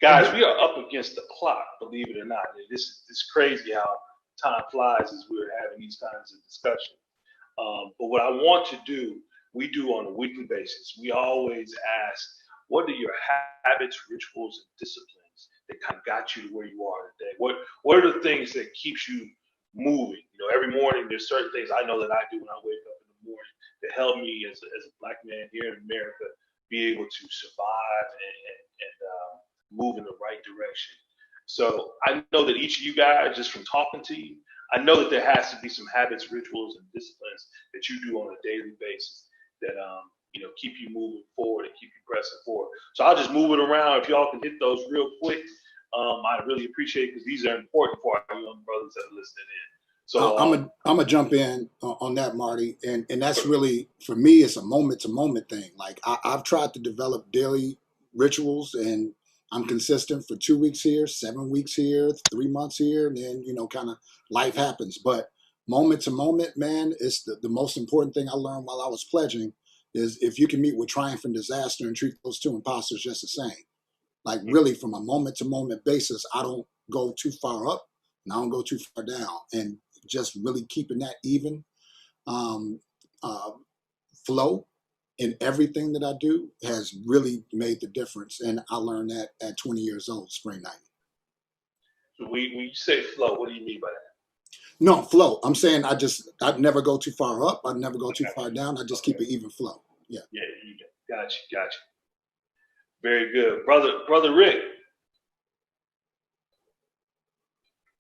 Guys, we are up against the clock, believe it or not. It's crazy how time flies as we're having these kinds of discussions. But what I want to do, we do on a weekly basis. We always ask, what are your habits, rituals, and disciplines that kind of got you to where you are today? What are the things that keeps you moving? You know, every morning there's certain things I know that I do when I wake up in the morning that help me as a Black man here in America be able to survive and move in the right direction. So I know that each of you guys, just from talking to you, I know that there has to be some habits, rituals, and disciplines that you do on a daily basis that you know, keep you moving forward and keep you pressing forward. So I'll just move it around. If y'all can hit those real quick, I really appreciate it, because these are important for our young brothers that are listening in. So I'm gonna jump in on that, Marty, and that's really, for me, it's a moment to moment thing. Like I've tried to develop daily rituals, and I'm consistent for 2 weeks here, 7 weeks here, 3 months here, and then, you know, kind of life happens. But moment to moment, man, it's the most important thing I learned while I was pledging is if you can meet with triumph and disaster and treat those two imposters just the same. Like really, from a moment to moment basis, I don't go too far up and I don't go too far down, and just really keeping that even flow in everything that I do has really made the difference. And I learned that at 20 years old, spring 90. So when you say flow, what do you mean by that? No, flow. I'm saying I'd never go too far up. I'd never go too far down. I just keep an even flow. Yeah. Yeah, gotcha. Very good. Brother Rick.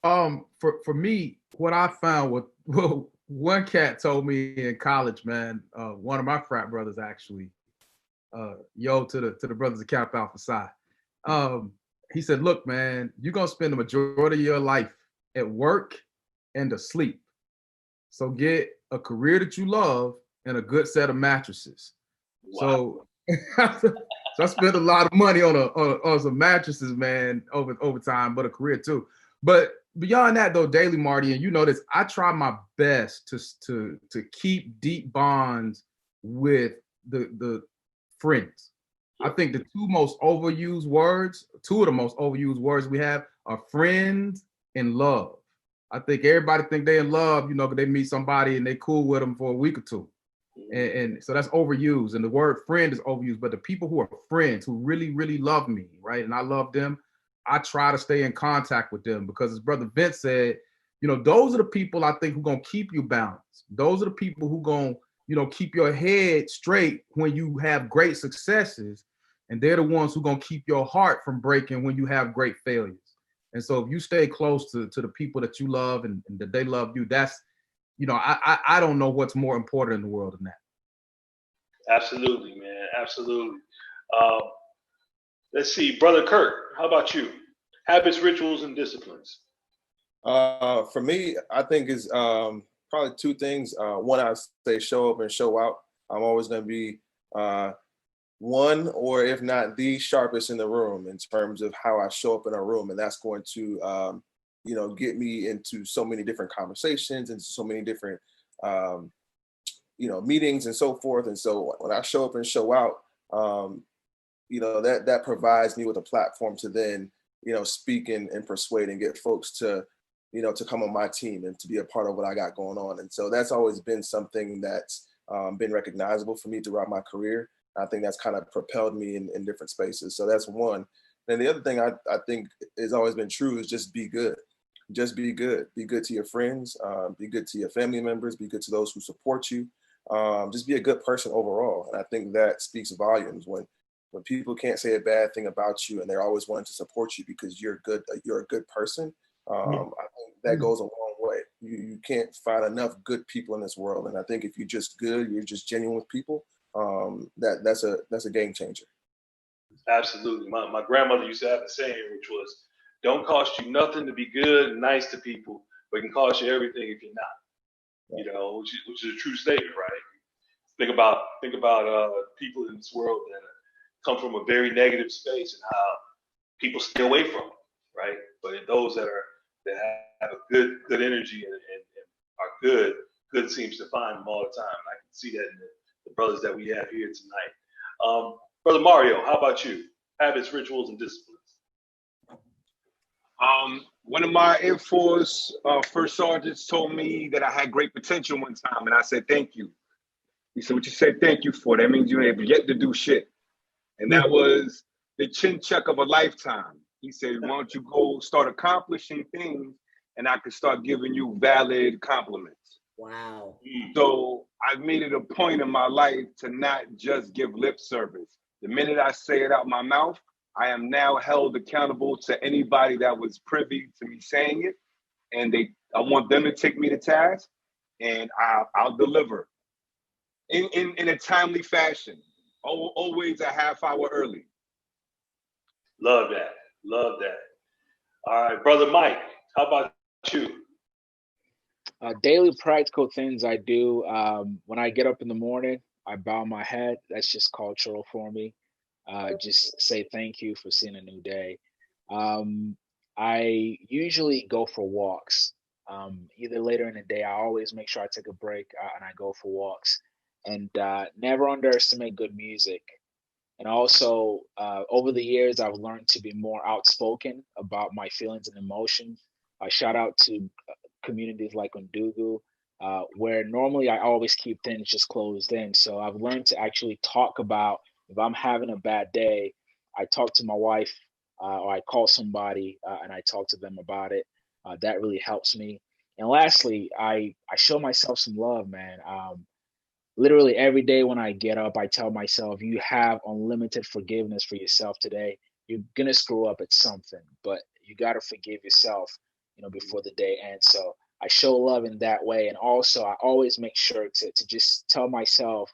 For me, what I found was, well, one cat told me in college, man, one of my frat brothers actually, yo to the brothers of Kappa Alpha Psi. He said, look, man, you're gonna spend the majority of your life at work and asleep. So get a career that you love and a good set of mattresses. Wow. So I spent a lot of money on some mattresses, man, over time, but a career too. But beyond that, though, daily, Marty, and you know this, I try my best to keep deep bonds with the friends. I think the two of the most overused words we have are friends and love. I think everybody think they in love, you know, because they meet somebody and they cool with them for a week or two. And so that's overused. And the word friend is overused. But the people who are friends, who really, really love me, right, and I love them, I try to stay in contact with them because, as Brother Vince said, you know, those are the people I think who going to keep you balanced. Those are the people who going to, you know, keep your head straight when you have great successes. And they're the ones who going to keep your heart from breaking when you have great failures. And so if you stay close to the people that you love and that they love you, that's, you know, I don't know what's more important in the world than that. Absolutely, man. Absolutely. Let's see, Brother Kirk, how about you? Habits, rituals, and disciplines. For me, I think is probably two things. One, I say show up and show out. I'm always going to be one, or if not the sharpest in the room in terms of how I show up in a room. And that's going to, you know, get me into so many different conversations and so many different, you know, meetings and so forth. And so when I show up and show out, you know, that provides me with a platform to then, you know, speak and persuade and get folks to, you know, to come on my team and to be a part of what I got going on. And so that's always been something that's been recognizable for me throughout my career. I think that's kind of propelled me in different spaces. So that's one. And the other thing I think has always been true is just be good. Just be good. Be good to your friends. Be good to your family members. Be good to those who support you. Just be a good person overall. And I think that speaks volumes when people can't say a bad thing about you and they're always wanting to support you because you're good. You're a good person. I think that goes a long way. You can't find enough good people in this world. And I think if you're just good, you're just genuine with people. That's a game changer. Absolutely. My grandmother used to have a saying, which was, don't cost you nothing to be good and nice to people, but it can cost you everything if you're not. You know, which is a true statement, right? Think about people in this world that come from a very negative space and how people stay away from them, right? But those that have a good energy and are good seems to find them all the time. I can see that in the brothers that we have here tonight. Brother Mario, how about you? Habits, rituals, and disciplines. One of my Air Force first sergeants told me that I had great potential one time, and I said, thank you. He said, what you said thank you for, that means you have yet to do shit. And that was the chin check of a lifetime. He said, why don't you go start accomplishing things and I could start giving you valid compliments. Wow. So I've made it a point in my life to not just give lip service. The minute I say it out my mouth, I am now held accountable to anybody that was privy to me saying it. And I want them to take me to task and I'll deliver in a timely fashion. Always a half hour early. Love that. Love that. All right, Brother Mike, how about you? Daily practical things I do. When I get up in the morning, I bow my head. That's just cultural for me. Just say thank you for seeing a new day. I usually go for walks. Either later in the day, I always make sure I take a break and I go for walks. And never underestimate good music. And also, over the years, I've learned to be more outspoken about my feelings and emotions. I shout out to communities like Undugu, where normally I always keep things just closed in. So I've learned to actually talk about, if I'm having a bad day, I talk to my wife or I call somebody and I talk to them about it. That really helps me. And lastly, I show myself some love, man. Literally every day when I get up, I tell myself, you have unlimited forgiveness for yourself today. You're going to screw up at something, but you got to forgive yourself, before the day ends. So I show love in that way. And also I always make sure to just tell myself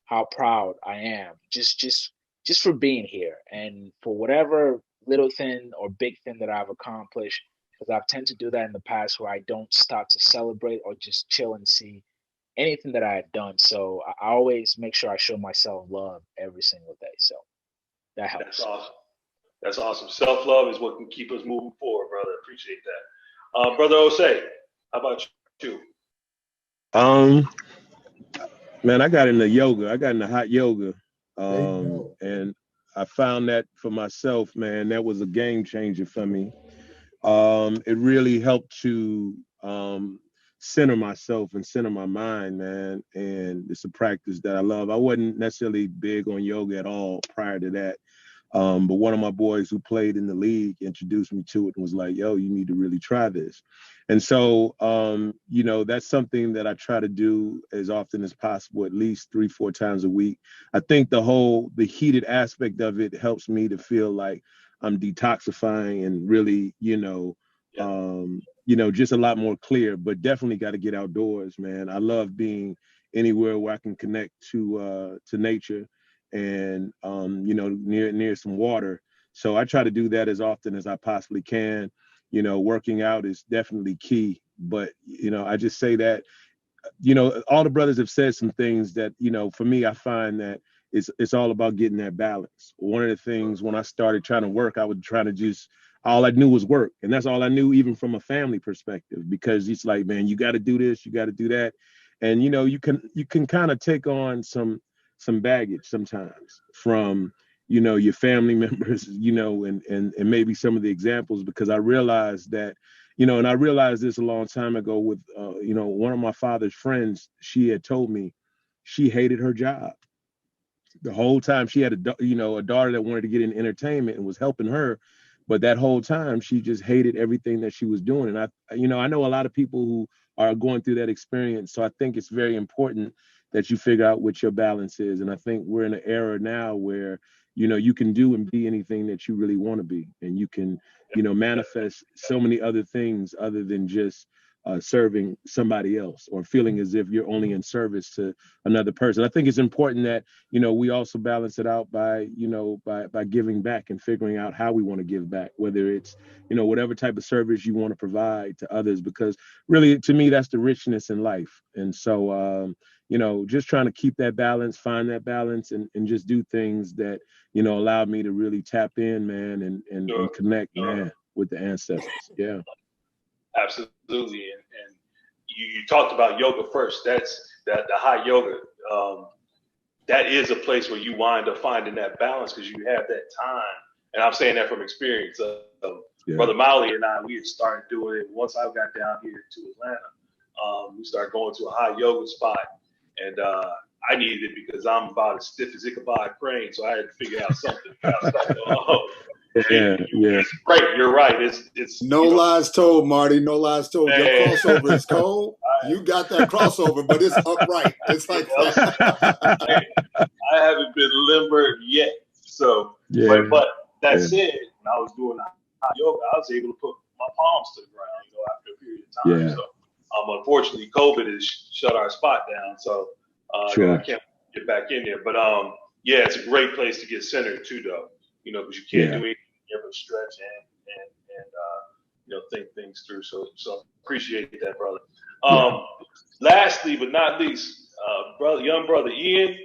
how proud I am just for being here and for whatever little thing or big thing that I've accomplished. because I've tended to do that in the past where I don't stop to celebrate or just chill and see anything that I had done. So I always make sure I show myself love every single day. So that helps. That's awesome. That's awesome. Self-love is what can keep us moving forward, brother. Appreciate that. Brother Osei, how about you? Man, I got into yoga. I got into hot yoga. And I found that for myself, man, that was a game changer for me. It really helped to center myself and center my mind, man. And it's a practice that I love. I wasn't necessarily big on yoga at all prior to that. But one of my boys who played in the league introduced me to it and was like, yo, you need to really try this. And so, you know, that's something that I try to do as often as possible, at least 3-4 times a week. I think the heated aspect of it helps me to feel like I'm detoxifying and really, you know, just a lot more clear, but definitely got to get outdoors, man. I love being anywhere where I can connect to nature and, near some water. So I try to do that as often as I possibly can. You know, working out is definitely key, but, you know, I just say that, you know, all the brothers have said some things that, you know, for me, I find that it's all about getting that balance. One of the things when I started trying to work, I was trying to all I knew was work. And that's all I knew, even from a family perspective, because it's like, man, you got to do this, you got to do that. And, you know, you can kind of take on some baggage sometimes from, you know, your family members, you know, and maybe some of the examples, because I realized that, you know, and I realized this a long time ago with, you know, one of my father's friends. She had told me she hated her job. The whole time she had a daughter that wanted to get in entertainment and was helping her. But that whole time she just hated everything that she was doing. And I know a lot of people who are going through that experience. So I think it's very important that you figure out what your balance is. And I think we're in an era now where, you know, you can do and be anything that you really want to be. And you can, you know, manifest so many other things other than just serving somebody else or feeling as if you're only in service to another person. I think it's important that, you know, we also balance it out by giving back and figuring out how we want to give back, whether it's, you know, whatever type of service you want to provide to others, because really, to me, that's the richness in life. And so, you know, just trying to keep that balance, find that balance, and just do things that, you know, allowed me to really tap in, man, and connect, man, with the ancestors. Yeah. Absolutely. And you talked about yoga first. That's the hot yoga. That is a place where you wind up finding that balance because you have that time. And I'm saying that from experience. Brother Mowley and I, we had started doing it once I got down here to Atlanta. We started going to a hot yoga spot. And I needed it because I'm about as stiff as Ichabod Crane. So I had to figure out something. It's great. You're right. It's no lies told, Marty. No lies told. Your crossover is cold. You got that crossover, but it's upright. It's like that. I haven't been limber yet. So, but that said, when I was doing hot yoga, I was able to put my palms to the ground, you know, after a period of time. So, unfortunately, COVID has shut our spot down. So, I can't get back in there. But it's a great place to get centered too, though. You know, because you can't do anything. You have to stretch and you know, think things through. So appreciate that, brother. Lastly, but not least, young brother Ian,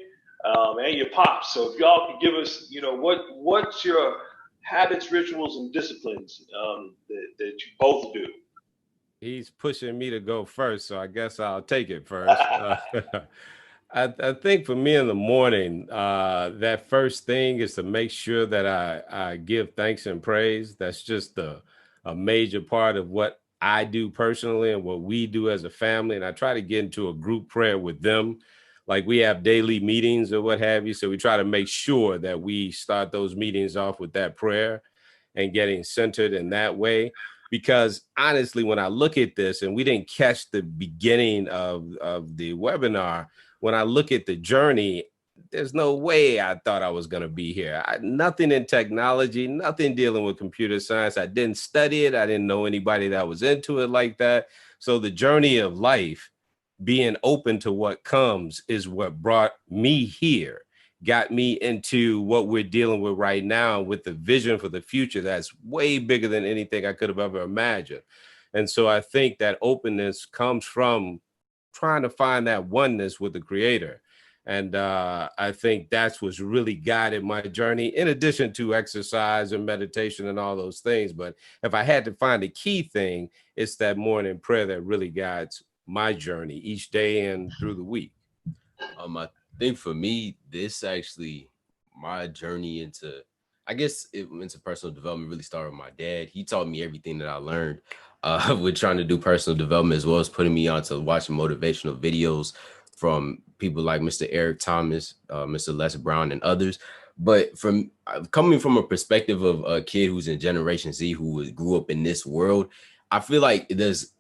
and your pops. So if y'all could give us, you know, what's your habits, rituals, and disciplines that you both do? He's pushing me to go first, so I guess I'll take it first. I think for me in the morning, that first thing is to make sure that I give thanks and praise. That's just a major part of what I do personally and what we do as a family. And I try to get into a group prayer with them. Like we have daily meetings or what have you. So we try to make sure that we start those meetings off with that prayer and getting centered in that way. Because honestly, when I look at this, and we didn't catch the beginning of the webinar, when I look at the journey, there's no way I thought I was going to be here. Nothing in technology, nothing dealing with computer science. I didn't study it. I didn't know anybody that was into it like that. So the journey of life, being open to what comes, is what brought me here. got me into what we're dealing with right now with the vision for the future that's way bigger than anything I could have ever imagined. And so I think that openness comes from trying to find that oneness with the Creator. And I think that's what's really guided my journey, in addition to exercise and meditation and all those things. But if I had to find a key thing, it's that morning prayer that really guides my journey each day and through the week. I think for me, this actually, my journey into, I guess into personal development really started with my dad. He taught me everything that I learned with trying to do personal development, as well as putting me on to watching motivational videos from people like Mr. Eric Thomas, Mr. Les Brown, and others. But from coming from a perspective of a kid who's in Generation Z, who grew up in this world, I feel like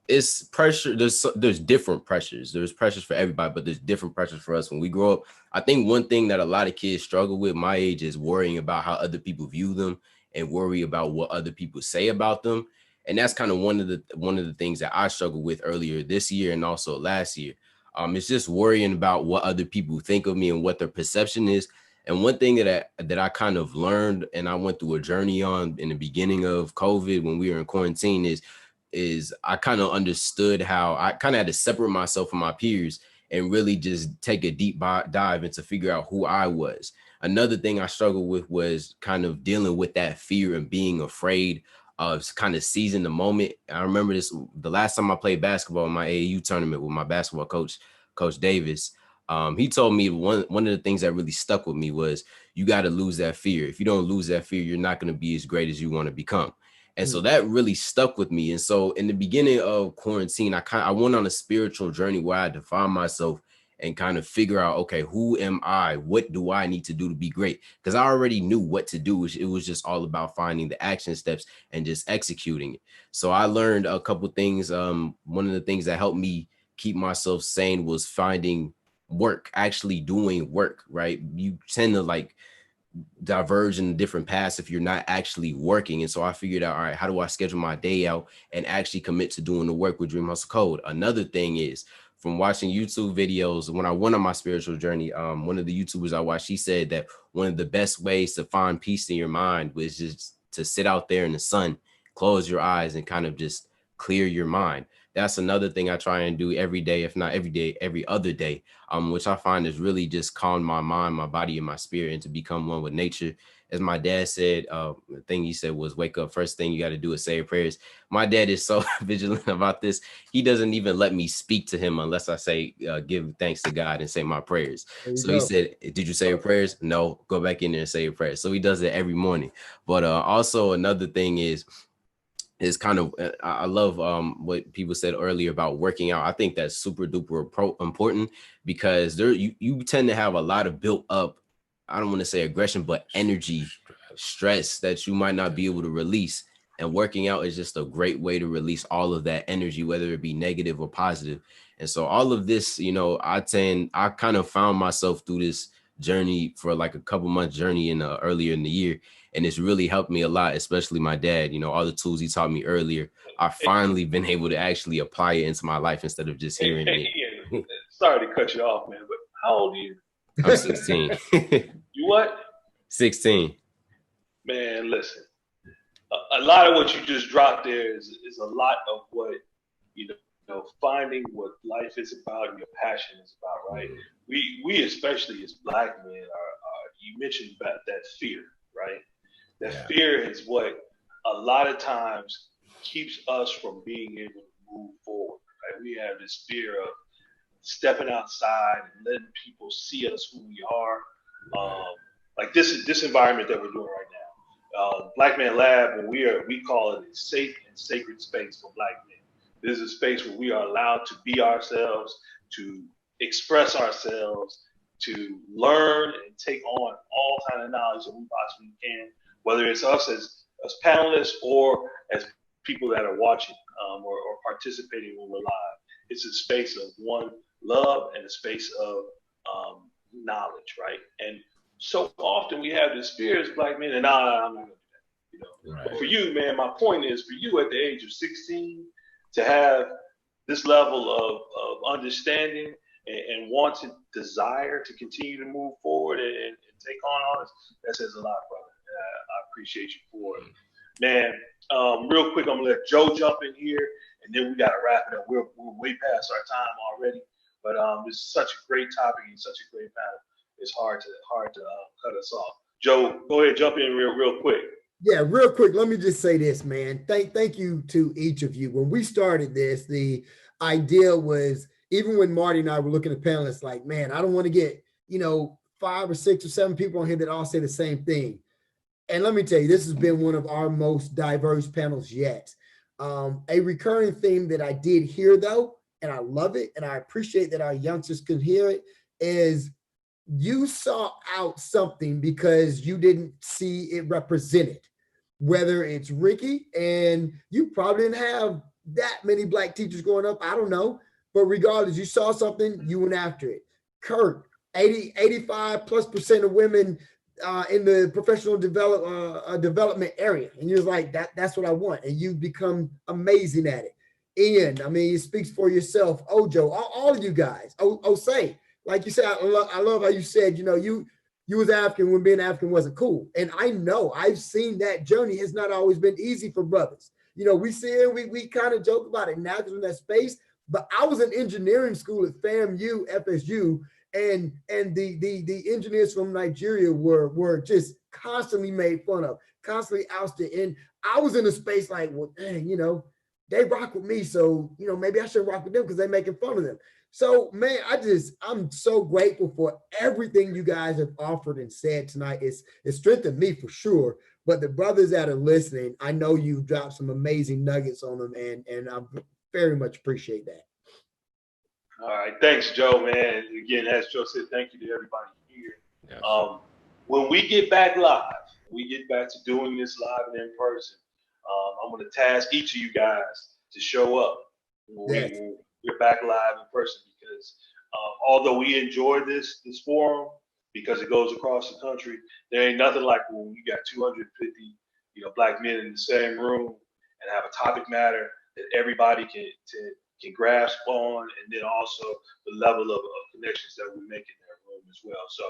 it's pressure. There's different pressures. There's pressures for everybody, but there's different pressures for us when we grow up. I think one thing that a lot of kids struggle with my age is worrying about how other people view them and worry about what other people say about them. And that's kind of one of the things that I struggled with earlier this year and also last year. It's just worrying about what other people think of me and what their perception is. And one thing that I kind of learned, and I went through a journey on in the beginning of COVID when we were in quarantine, is I kind of understood how I kind of had to separate myself from my peers and really just take a deep dive and to figure out who I was. Another thing I struggled with was kind of dealing with that fear and being afraid of kind of seizing the moment. I remember this, the last time I played basketball in my AAU tournament with my basketball coach, Coach Davis. He told me one of the things that really stuck with me was you got to lose that fear. If you don't lose that fear, you're not going to be as great as you want to become. And so that really stuck with me. And so in the beginning of quarantine, I went on a spiritual journey where I had to find myself and kind of figure out, okay, who am I? What do I need to do to be great? Because I already knew what to do. It was just all about finding the action steps and just executing it. So I learned a couple of things. One of the things that helped me keep myself sane was finding work, actually doing work, right? You tend to like diverge in different paths if you're not actually working. And so I figured out, all right, how do I schedule my day out and actually commit to doing the work with Dream Hustle Code? Another thing is from watching YouTube videos, when I went on my spiritual journey, one of the YouTubers I watched, he said that one of the best ways to find peace in your mind was just to sit out there in the sun, close your eyes and kind of just clear your mind. That's another thing I try and do every day, if not every day, every other day, which I find is really just calm my mind, my body, and my spirit, and to become one with nature. As my dad said, the thing he said was, wake up, first thing you got to do is say your prayers. My dad is so vigilant about this. He doesn't even let me speak to him unless I say, give thanks to God and say my prayers. So he said, did you say your prayers? No, go back in there and say your prayers. So he does it every morning. But also another thing is kind of, I love what people said earlier about working out. I think that's super duper important because you tend to have a lot of built up, I don't want to say aggression, but energy, stress that you might not be able to release. And working out is just a great way to release all of that energy, whether it be negative or positive. And so all of this, I kind of found myself through this journey for like a couple months journey earlier in the year. And it's really helped me a lot, especially my dad. All the tools he taught me earlier, I've finally been able to actually apply it into my life instead of just hearing it. Sorry to cut you off, man, but how old are you? I'm 16. You what? 16. Man, listen. A lot of what you just dropped there is a lot of what, finding what life is about and your passion is about, right? We especially as Black men you mentioned about that fear, right? That fear is what a lot of times keeps us from being able to move forward, right? We have this fear of stepping outside and letting people see us who we are. Like this environment that we're doing right now. Black Man Lab, we call it a safe and sacred space for Black men. This is a space where we are allowed to be ourselves, to express ourselves, to learn and take on all kind of knowledge that we possibly can, whether it's us as panelists or as people that are watching or participating when we're live. It's a space of one, love, and a space of knowledge, right? And so often we have this fear as Black men, and I'm not gonna do that, Right. But for you, man, my point is for you at the age of 16 to have this level of understanding and wants and desire to continue to move forward and take on all this, that says a lot, brother. I appreciate you for it. Man, real quick, I'm going to let Joe jump in here, and then we got to wrap it up. We're way past our time already, but this is such a great topic and such a great panel. It's hard to cut us off. Joe, go ahead, jump in real quick. Yeah, real quick. Let me just say this, man. Thank you to each of you. When we started this, the idea was, even when Marty and I were looking at panelists, like, man, I don't want to get 5 or 6 or 7 people on here that all say the same thing. And let me tell you, this has been one of our most diverse panels yet. A recurring theme that I did hear, though, and I love it, and I appreciate that our youngsters could hear it, is you saw out something because you didn't see it represented. Whether it's Ricky, and you probably didn't have that many Black teachers growing up, I don't know, but regardless, you saw something, you went after it. Kirk, 85+% of women in the professional development area, and you're like, that's what I want, and you've become amazing at it. Ian, I mean, it speaks for yourself. Ojo, all of you guys. Osei, like you said, I love how you said, you was African when being African wasn't cool. And I know I've seen that journey has not always been easy for brothers. We see it, we kind of joke about it now because we're in that space, but I was in engineering school at FAMU, FSU, and the engineers from Nigeria were just constantly made fun of, constantly ousted. And I was in a space like, well, dang, they rock with me, so maybe I should rock with them because they're making fun of them. So, man, I'm so grateful for everything you guys have offered and said tonight. It's strengthened me for sure. But the brothers that are listening, I know you've dropped some amazing nuggets on them, and I very much appreciate that. All right, thanks, Joe, man. Again, as Joe said, thank you to everybody here. Yes. When we get back live, we get back to doing this live and in person, I'm going to task each of you guys to show up when we're back live in person, because although we enjoy this forum because it goes across the country, there ain't nothing like when you got 250 Black men in the same room and have a topic matter that everybody can grasp on, and then also the level of connections that we make in that room as well. So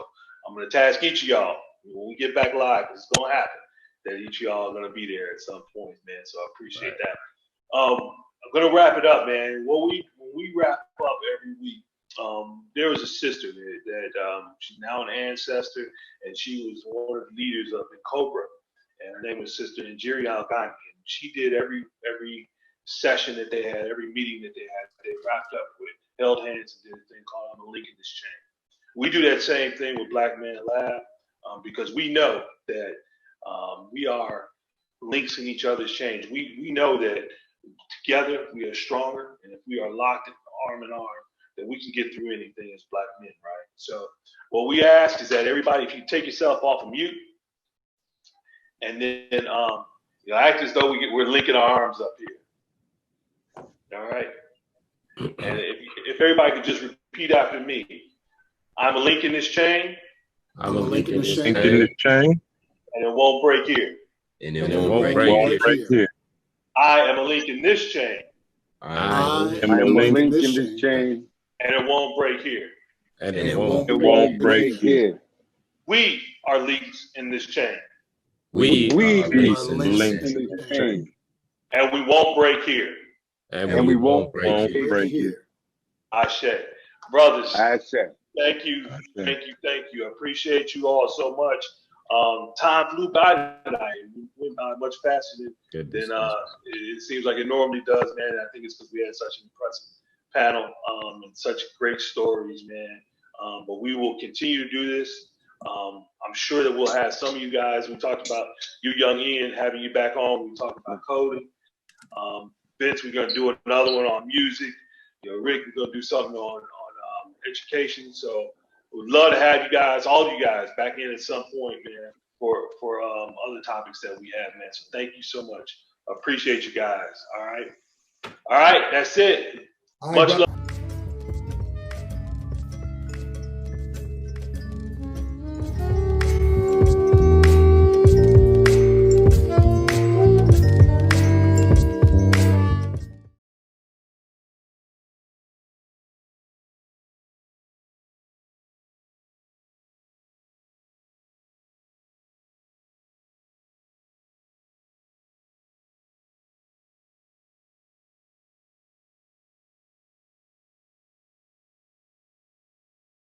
I'm going to task each of y'all when we get back live, because it's going to happen, that each of y'all are going to be there at some point, man. So I appreciate that. I'm going to wrap it up, man. When we wrap up every week, there was a sister that she's now an ancestor, and she was one of the leaders up in Cobra, and her name was Sister Njiri Algani. She did every session that they had, every meeting that they had, they wrapped up with, held hands and did a thing called "I'm a link in this chain." We do that same thing with Black Men Lab, because we know that we are links in each other's chains. We know that together we are stronger, and if we are locked arm in arm, that we can get through anything as Black men, right? So what we ask is that everybody, if you take yourself off of mute, and then act as though we're linking our arms up here. All right. And if everybody could just repeat after me: I'm a link in this chain. I'm a link in this chain. And it won't break here. And it won't break here. I am a link in this chain. I am a link in this chain. And it won't break here. And it won't break here. We are links in this chain. We are links in this chain. And we won't break here. And we won't break here. Ashe. Brothers, Ashe. Thank you. Thank you. I appreciate you all so much. Time flew by tonight. It went by much faster than it seems like it normally does, man. I think it's because we had such an impressive panel and such great stories, man. But we will continue to do this. I'm sure that we'll have some of you guys. We talked about you, young Ian, having you back on. We talked about coding. Vince, we're going to do another one on music. Rick, we're going to do something on education. So we'd love to have you guys, all of you guys, back in at some point, man, for other topics that we have, man. So thank you so much. I appreciate you guys. All right. That's it. Much love.